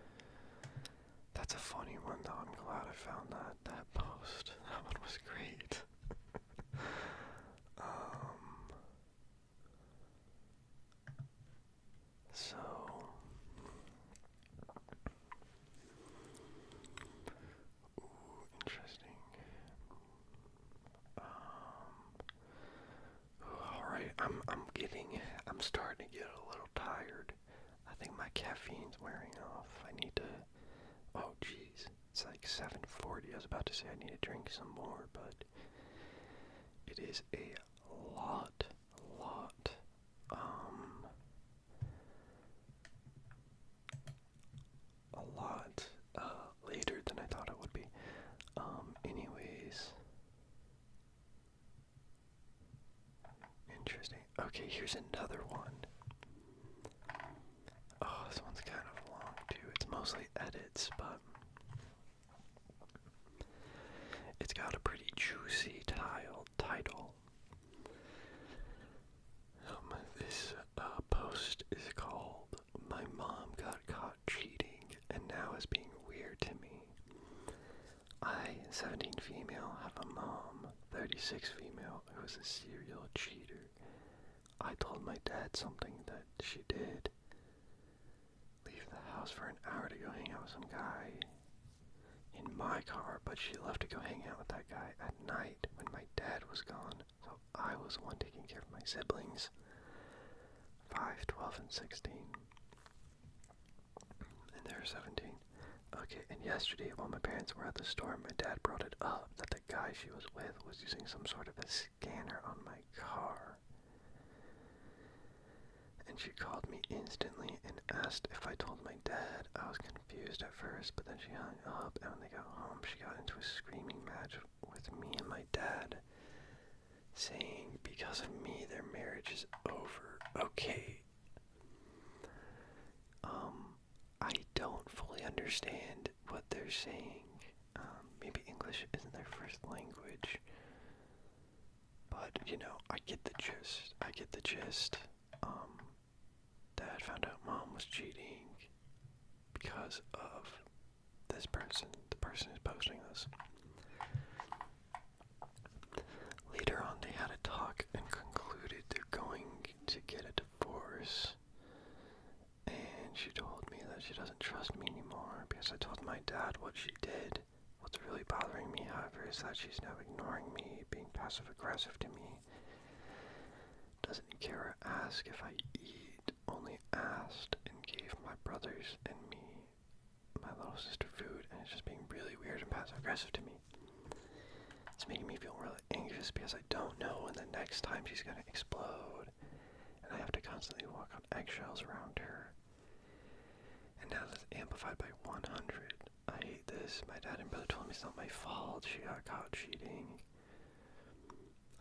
That's a funny one though. I'm glad I found that post. That one was great. So interesting. Alright, I'm starting to get a little tired. I think my caffeine's wearing off. I need to, oh geez, it's like 7:40. I was about to say I need to drink some more, but it is a lot later than I thought it would be. Anyways, interesting. Okay, here's another one. Oh, this one's kind of long too. It's mostly edits, but it's got a pretty juicy title. This post is called "My Mom Got Caught Cheating and Now Is Being Weird to Me." I, 17 female, have a mom, 36 female, who is a serial cheater. I told my dad something that she did. Leave the house for an hour to go hang out with some guy in my car, but she left to go hang out with that guy at night when my dad was gone, so I was the one taking care of my siblings, 5, 12, and 16, and they're 17. Okay, and yesterday while my parents were at the store, my dad brought it up that the guy she was with was using some sort of a scanner on my car. And she called me instantly and asked if I told my dad. I was confused at first, but then she hung up, and when they got home, she got into a screaming match with me and my dad. saying because of me their marriage is over. Okay. I don't fully understand what they're saying. Maybe English isn't their first language. But, I get the gist. Dad found out mom was cheating because of this person. The person who's posting this. Later on, they had a talk and concluded they're going to get a divorce. And she told me that she doesn't trust me anymore because I told my dad what she did. What's really bothering me, however, is that she's now ignoring me, being passive-aggressive to me. Doesn't care or ask if I eat, only asked and gave my brothers and me, my little sister, food, and it's just being really weird and passive-aggressive to me. It's making me feel really anxious because I don't know when the next time she's gonna explode, and I have to constantly walk on eggshells around her. And now that's amplified by 100. I hate this. My dad and brother told me it's not my fault. She got caught cheating.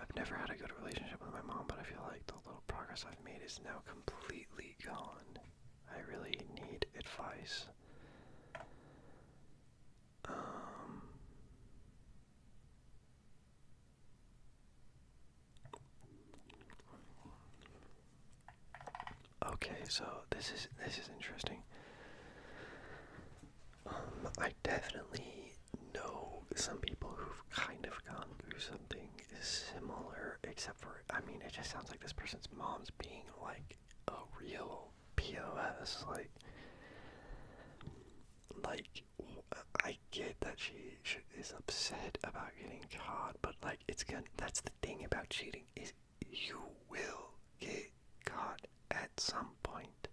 I've never had a good relationship with my mom, but I feel like the little progress I've made is now completely gone. I really need advice. Okay, so this is interesting. I definitely know some people who've kind of gone through something similar, except for, it just sounds like this person's mom's being like a real POS. Like I get that she is upset about getting caught, but that's the thing about cheating, is you will get caught at some point.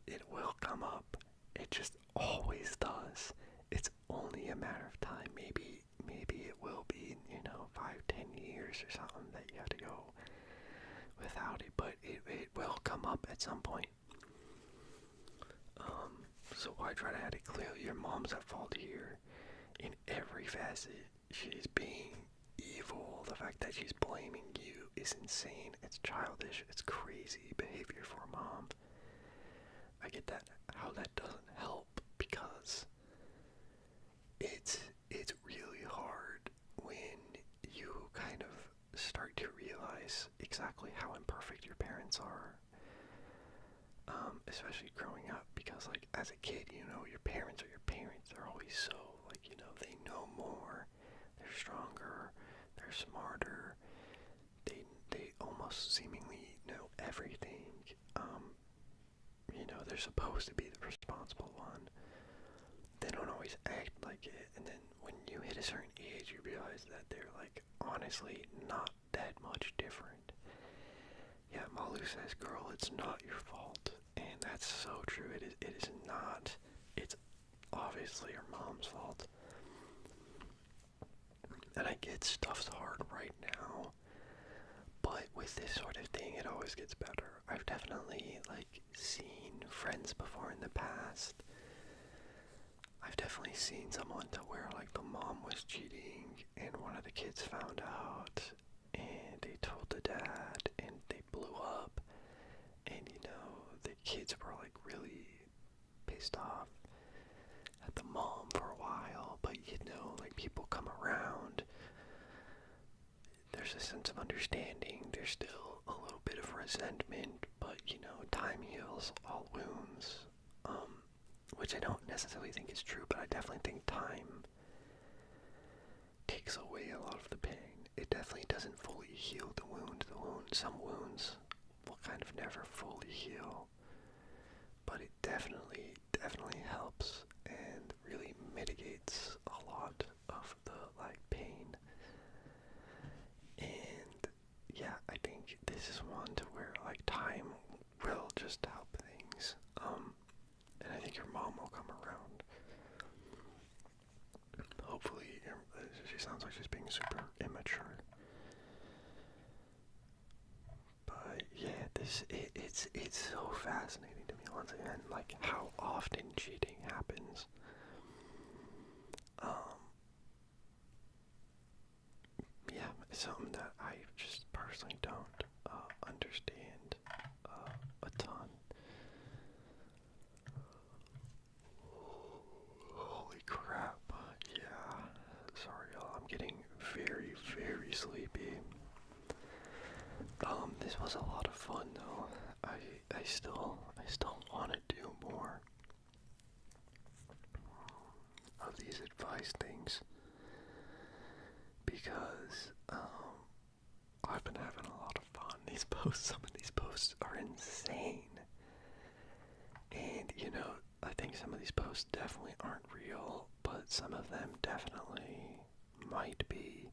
It will come up. It just always does. It's only a matter of time. Maybe it will be, 5-10 years or something that you have to go without it, but it will come up at some point. So why try to add it clear? Your mom's at fault here in every facet. She's being evil. The fact that she's blaming you is insane. It's childish. It's crazy behavior for a mom. I get that. How that doesn't help, because it's really hard when you kind of start to realize exactly how imperfect your parents are. Especially growing up, because as a kid, your parents are your parents. They're always so they know more, they're stronger, they're smarter, they almost seemingly know everything. They're supposed to be the responsible one. They don't always act like it, and then when you hit a certain age, you realize that they're honestly not that much different. Yeah, Malu says, girl, it's not your fault. And that's so true. It is not. It's obviously your mom's fault. And I get stuff's hard right now, but with this sort of thing, it always gets better. I've definitely seen friends before in the past. I've definitely seen someone to where the mom was cheating and one of the kids found out and they told the dad and they blew up, and the kids were really pissed off at the mom for a while, but people come around. There's a sense of understanding. There's still a little bit of resentment, but time heals all wounds. Which I don't necessarily think is true, but I definitely think time takes away a lot of the pain. It definitely doesn't fully heal the wound. Some wounds will kind of never fully heal, but it definitely helps and really mitigates a lot of the pain. And yeah, I think this is one to where time will just help things. And I think your mom will come around. Hopefully, she sounds like she's being super immature. But yeah, it's so fascinating to me once again, how often cheating happens. Yeah, it's something that I personally don't understand a ton. Holy crap. Yeah. Sorry, y'all. I'm getting very, very sleepy. This was a lot of fun though. I still want to do more of these advice things because I've been having a lot of fun. Some of these posts are insane. And I think some of these posts definitely aren't real, but some of them definitely might be.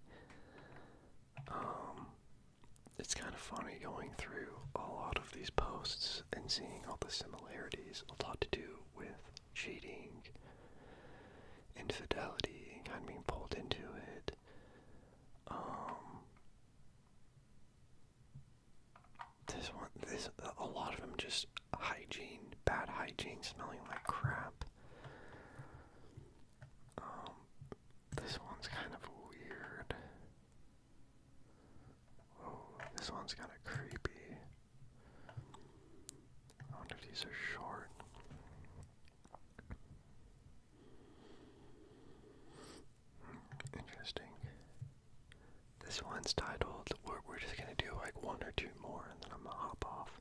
It's kind of funny going through a lot of these posts and seeing all the similarities, a lot to do with cheating, infidelity, and kind of being pulled into it. A lot of them just bad hygiene, smelling like crap. This one's kind of weird. Oh, this one's kind of creepy. I wonder if these are short. Interesting. This one's titled, we're just gonna do like one or two more and then I'm gonna hop off.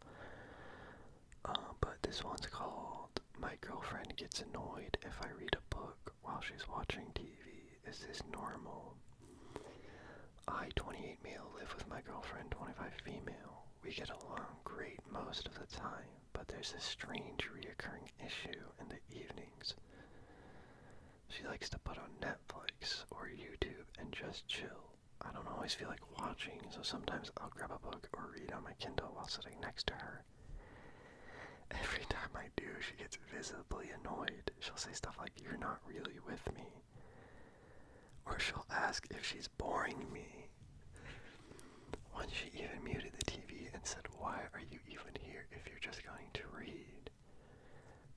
But this one's called, My Girlfriend Gets Annoyed If I Read a Book While She's Watching TV. Is this normal? I, 28 male, live with my girlfriend, 25 female. We get along great most of the time, but there's this strange reoccurring issue in the evenings. She likes to put on Netflix or YouTube and just chill. I don't always feel like watching, so sometimes I'll grab a book or read on my Kindle while sitting next to her. Every time I do, she gets visibly annoyed. She'll say stuff like, "You're not really with me." Or she'll ask if she's boring me. Once she even muted the TV and said, "Why are you even here if you're just going to read?"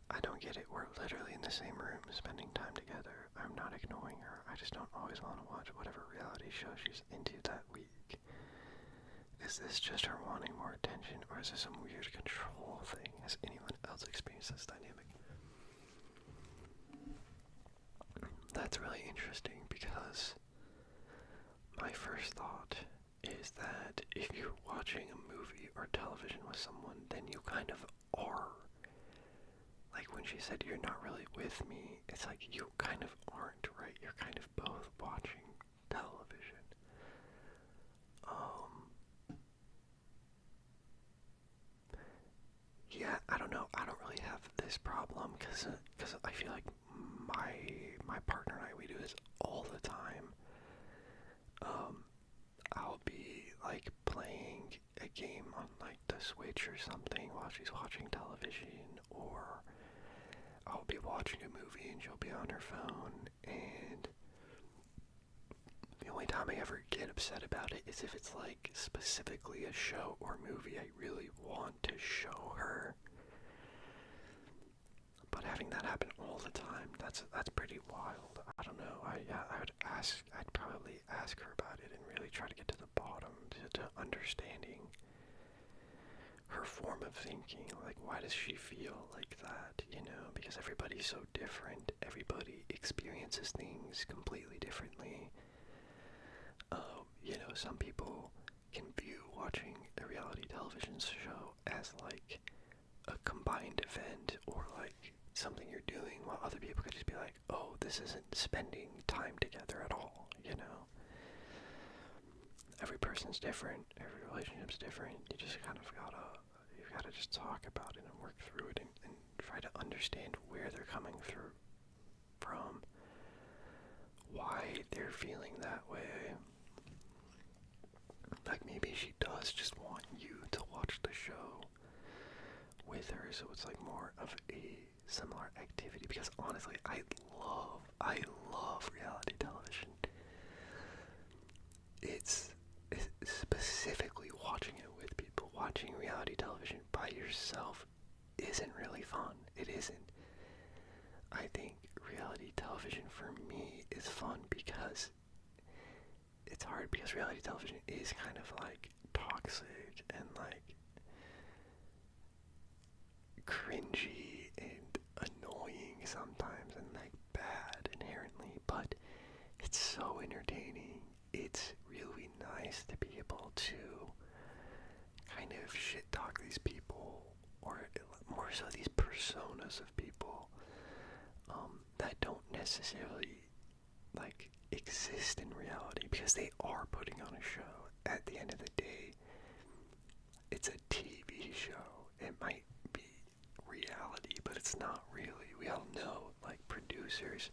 I don't get it. We're literally in the same room, spending time together. I'm not ignoring her. I just don't always want to watch whatever reality show she's into that week. Is this just her wanting more attention, or is this some weird control thing? Has anyone else experienced this dynamic? That's really interesting because my first thought is that if you're watching a movie or television with someone, then you kind of are. Like when she said, "You're not really with me," it's like you kind of aren't, right? You're kind of both watching television. Yeah, I don't know. I don't really have this problem because I feel like my partner and I, we do this all the time. I'll be like playing a game on like the Switch or something while she's watching television, or I'll be watching a movie and she'll be on her phone, and the only time I ever get upset about it is if it's like specifically a show or movie I really want to show her. But having that happen all the time, that's pretty wild. I don't know. I'd probably ask her about it and really try to get to the bottom to understanding her form of thinking. Like, why does she feel like that? Because everybody's so different. Everybody experiences things completely differently. Some people can view watching a reality television show as like a combined event or like something you're doing, while other people could just be like, "Oh, this isn't spending time together at all," Every person's different, every relationship's different. You just kind of gotta just talk about it and work through it and try to understand where they're coming through from, why they're feeling that way. Like maybe she does just want you to watch the show with her, so it's like more of a similar activity, because honestly, I love reality television. It's specifically watching it with people. Watching reality television by yourself isn't really fun. It isn't. I think reality television for me is fun because it's hard, because reality television is kind of like toxic and like cringy and annoying sometimes and like bad inherently, but it's so entertaining. It's really nice to be able to kind of shit talk these people, or more so these personas of people that don't necessarily like exist in reality, because they are putting on a show. At the end of the day, it's a TV show. It might be reality, but it's not really. We all know, like, producers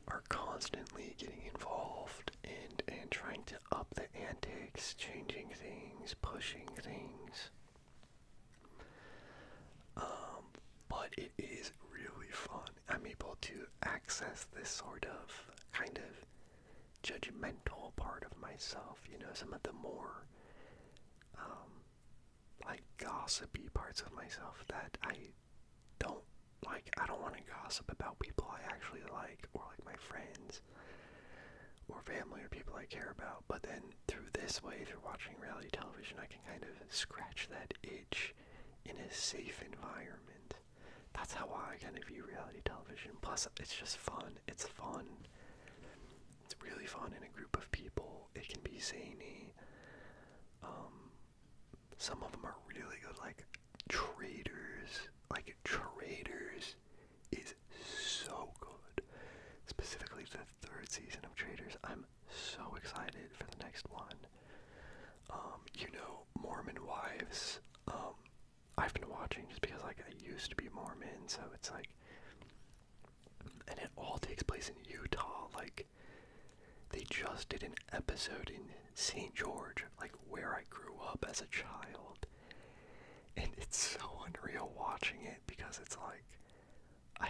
are constantly getting involved and trying to up the antics, changing things, pushing things. But it is really fun. I'm able to access this sort of kind of judgmental part of myself, you know, some of the more like gossipy parts of myself that I don't like. I don't want to gossip about people I actually like, or like my friends or family or people I care about. But then through this way, through watching reality television, I can kind of scratch that itch in a safe environment. That's how I kind of view reality television. Plus, it's just fun. It's fun. It's really fun in a group of people. It can be zany. Some of them are really good, like Traders. Like Traders is so good. Specifically the third season of Traders. I'm so excited for the next one. You know, Mormon Wives. I've been watching just because like I used to be Mormon, so it's like, and it all takes place in Utah. Like, they just did an episode in St. George, like where I grew up as a child, and it's so unreal watching it, because it's like, I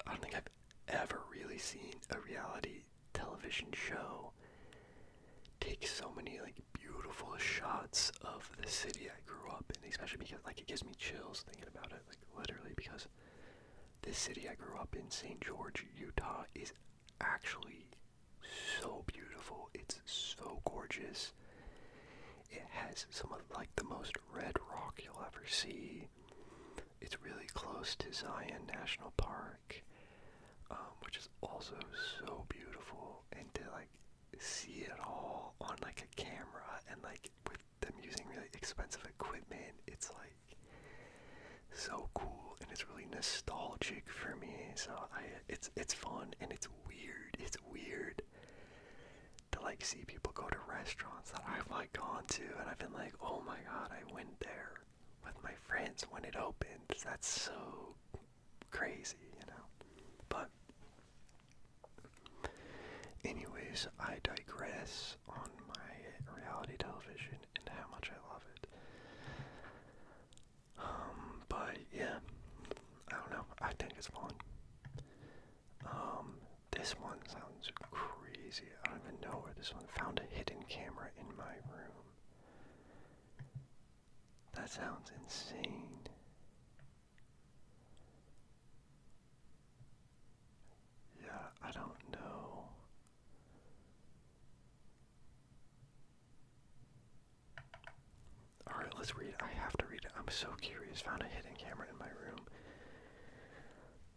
don't think I've ever really seen a reality television show take so many like beautiful shots of the city I grew up in, especially because like it gives me chills thinking about it, like literally, because this city I grew up in, St. George, Utah, is actually so beautiful. It's so gorgeous. It has some of like the most red rock you'll ever see. It's really close to Zion National Park, which is also so beautiful, and to like see it all on like a camera and like with them using really expensive equipment, it's like so cool, and it's really nostalgic for me. So it's fun, and it's weird. It's weird to like see people go to restaurants that I've like gone to, and I've been like, oh my god, I went there with my friends when it opened. That's so crazy, you know. But anyways, I digress on my reality television and how much I love it. But yeah, I don't know. I think it's fun. This one sounds crazy. I don't even know where this one found a hidden camera in my room. That sounds insane. Yeah, I don't know. Alright, let's read it. I have to read it. I'm so curious. Found a hidden camera in my room.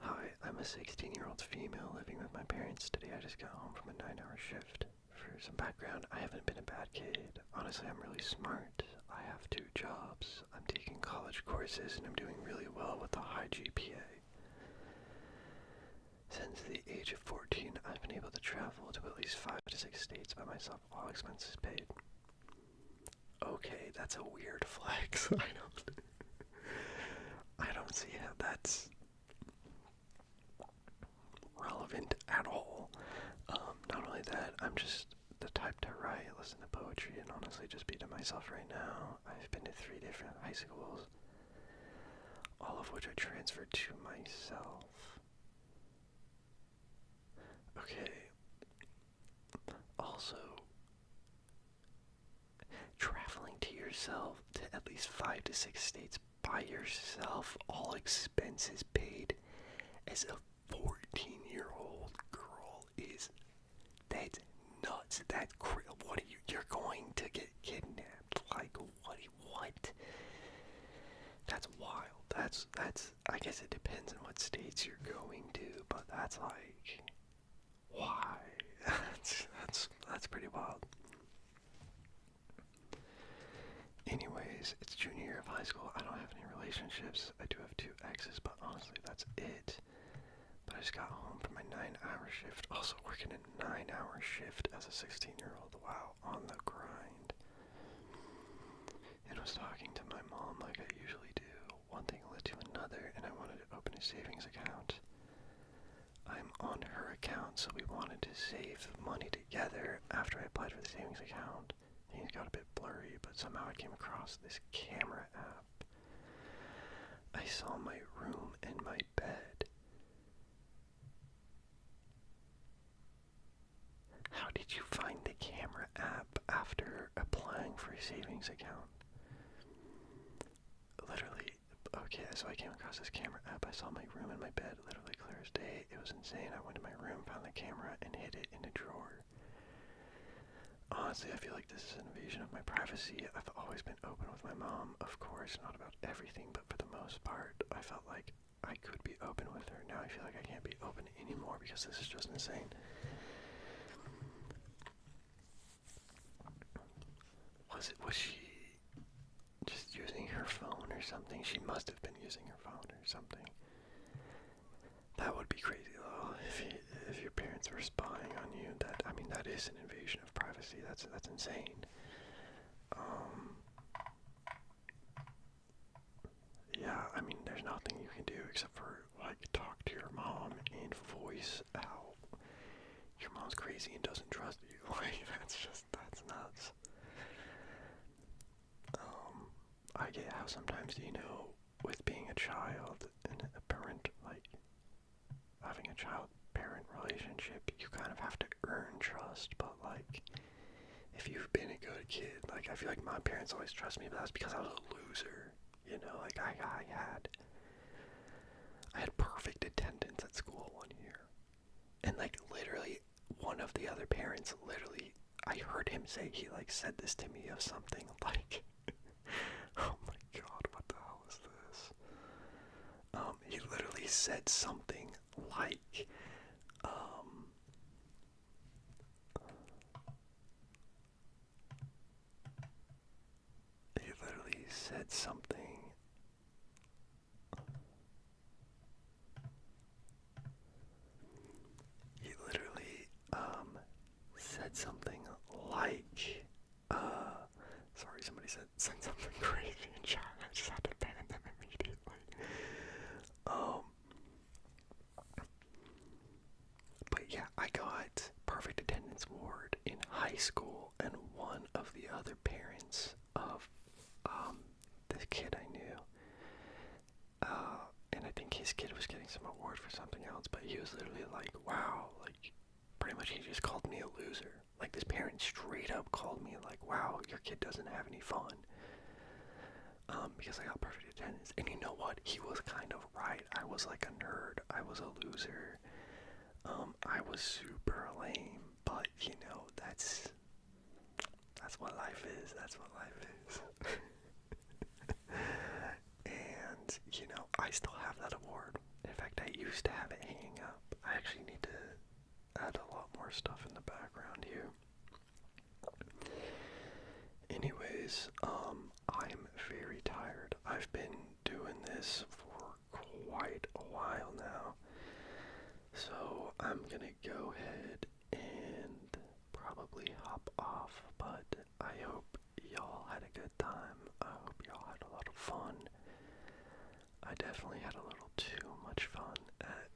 Hi, I'm a 16-year-old female living with my parents. Today I just got home from a 9-hour shift. For some background, I haven't been a bad kid. Honestly, I'm really smart. I have 2 jobs. I'm taking college courses and I'm doing really well with a high GPA. Since the age of 14, I've been able to travel to at least 5 to 6 states by myself, all expenses paid. Okay, that's a weird flex. I don't see how that's relevant at all. Not only that, I'm just the type to write, listen to poetry, and honestly just be to myself right now. I've been to 3 different high schools, all of which I transferred to myself. Okay. Also, traveling to yourself to at least 5 to 6 states by yourself, all expenses paid, as a 14-year-old girl, that's nuts what are you're going to get kidnapped. Like, what? That's wild. That's, I guess it depends on what states you're going to, but that's like, why? That's pretty wild. Anyways, it's junior year of high school. I don't have any relationships. I do have 2 exes, but honestly, that's it. But I just got home from my 9-hour shift. Also working a 9-hour shift as a 16-year-old. Wow, on the grind. And was talking to my mom like I usually do. One thing led to another, and I wanted to open a savings account. I'm on her account, so we wanted to save money together. After I applied for the savings account, things got a bit blurry, but somehow I came across this camera app. I saw my room and my bed. How did you find the camera app after applying for a savings account? Literally, okay, so I came across this camera app. I saw my room and my bed, literally clear as day. It was insane. I went to my room, found the camera, and hid it in a drawer. Honestly, I feel like this is an invasion of my privacy. I've always been open with my mom, of course, not about everything, but for the most part, I felt like I could be open with her. Now I feel like I can't be open anymore because this is just insane. Was she just using her phone or something? She must have been using her phone or something. That would be crazy though, if your parents were spying on you. That is an invasion of privacy. That's insane. Yeah, there's nothing you can do except for like talk to your mom and voice out your mom's crazy and doesn't trust you. Like that's nuts. I get how sometimes, with being a child and a parent, like, having a child-parent relationship, you kind of have to earn trust, but, like, if you've been a good kid, like, I feel like my parents always trust me, but that's because I was a loser, like, I had perfect attendance at school one year, and, like, literally, one of the other parents, I heard him say, he, like, said this to me of something, like, oh my god, what the hell is this? He literally said something like, he literally said something, like, sorry, somebody said something crazy in chat. I just had to ban them immediately. But yeah, I got perfect attendance award in high school, and one of the other parents of this kid I knew, and I think his kid was getting some award for something else, but he was literally like, wow, like, pretty much he just called me a loser. Like, this parent straight up called me like, wow, your kid doesn't have any fun. Because I got perfect attendance. And you know what? He was kind of right. I was like a nerd. I was a loser. I was super lame. But, that's what life is. That's what life is. And, I still have that award. In fact, I used to have it hanging up. I actually need to add a lot more stuff in the background here. Anyways, I'm very tired. I've been doing this for quite a while now. So I'm gonna go ahead and probably hop off, but I hope y'all had a good time. I hope y'all had a lot of fun. I definitely had a little too much fun at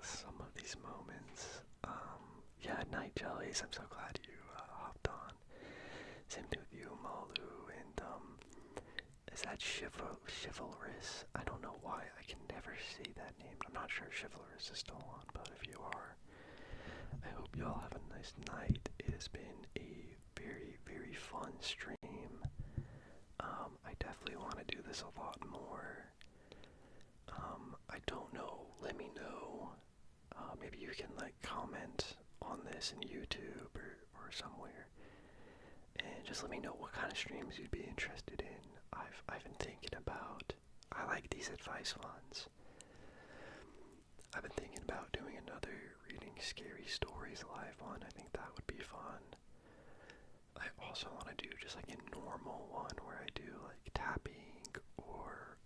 some of these moments. Yeah, Night Jellies, I'm so glad you hopped on. Same thing with you, Malu, and is that Chivalrous? I don't know why, I can never see that name. I'm not sure if Chivalrous is still on, but if you are, I hope you all have a nice night. It has been a very, very fun stream. I definitely want to do this a lot more. I don't know, let me know. Maybe you can, like, comment on this in YouTube or or somewhere, and just let me know what kind of streams you'd be interested in. I've been thinking about, I like these advice ones. I've been thinking about doing another reading scary stories live one. I think that would be fun. I also want to do just like a normal one where I do like tapping, or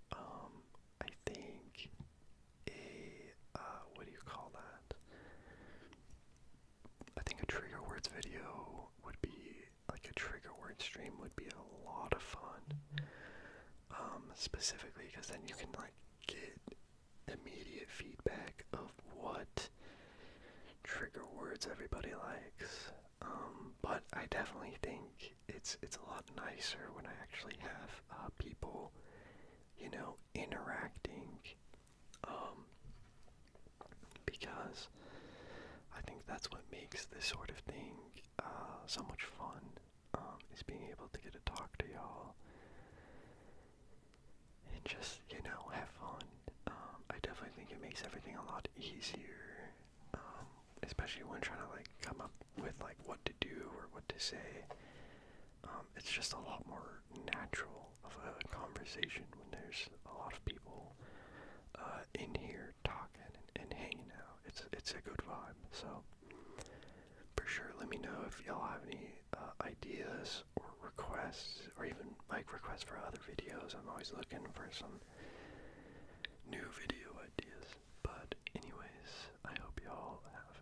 I think what do you call that? I think a trigger words video would be, like a trigger word stream would be a lot of fun. Specifically because then you can like get immediate feedback of what trigger words everybody likes. But I definitely think it's a lot nicer when I actually have people, interacting. Because I think that's what makes this sort of thing so much fun. Is being able to get to talk to y'all and just, have fun. I definitely think it makes everything a lot easier, especially when trying to like come up with like what to do or what to say. It's just a lot more natural of a conversation when there's a lot of people in here talking and hanging out. It's a good vibe. So for sure, let me know if y'all have any ideas or requests, or even like requests for other videos. I'm always looking for some new video ideas. But anyways, I hope y'all have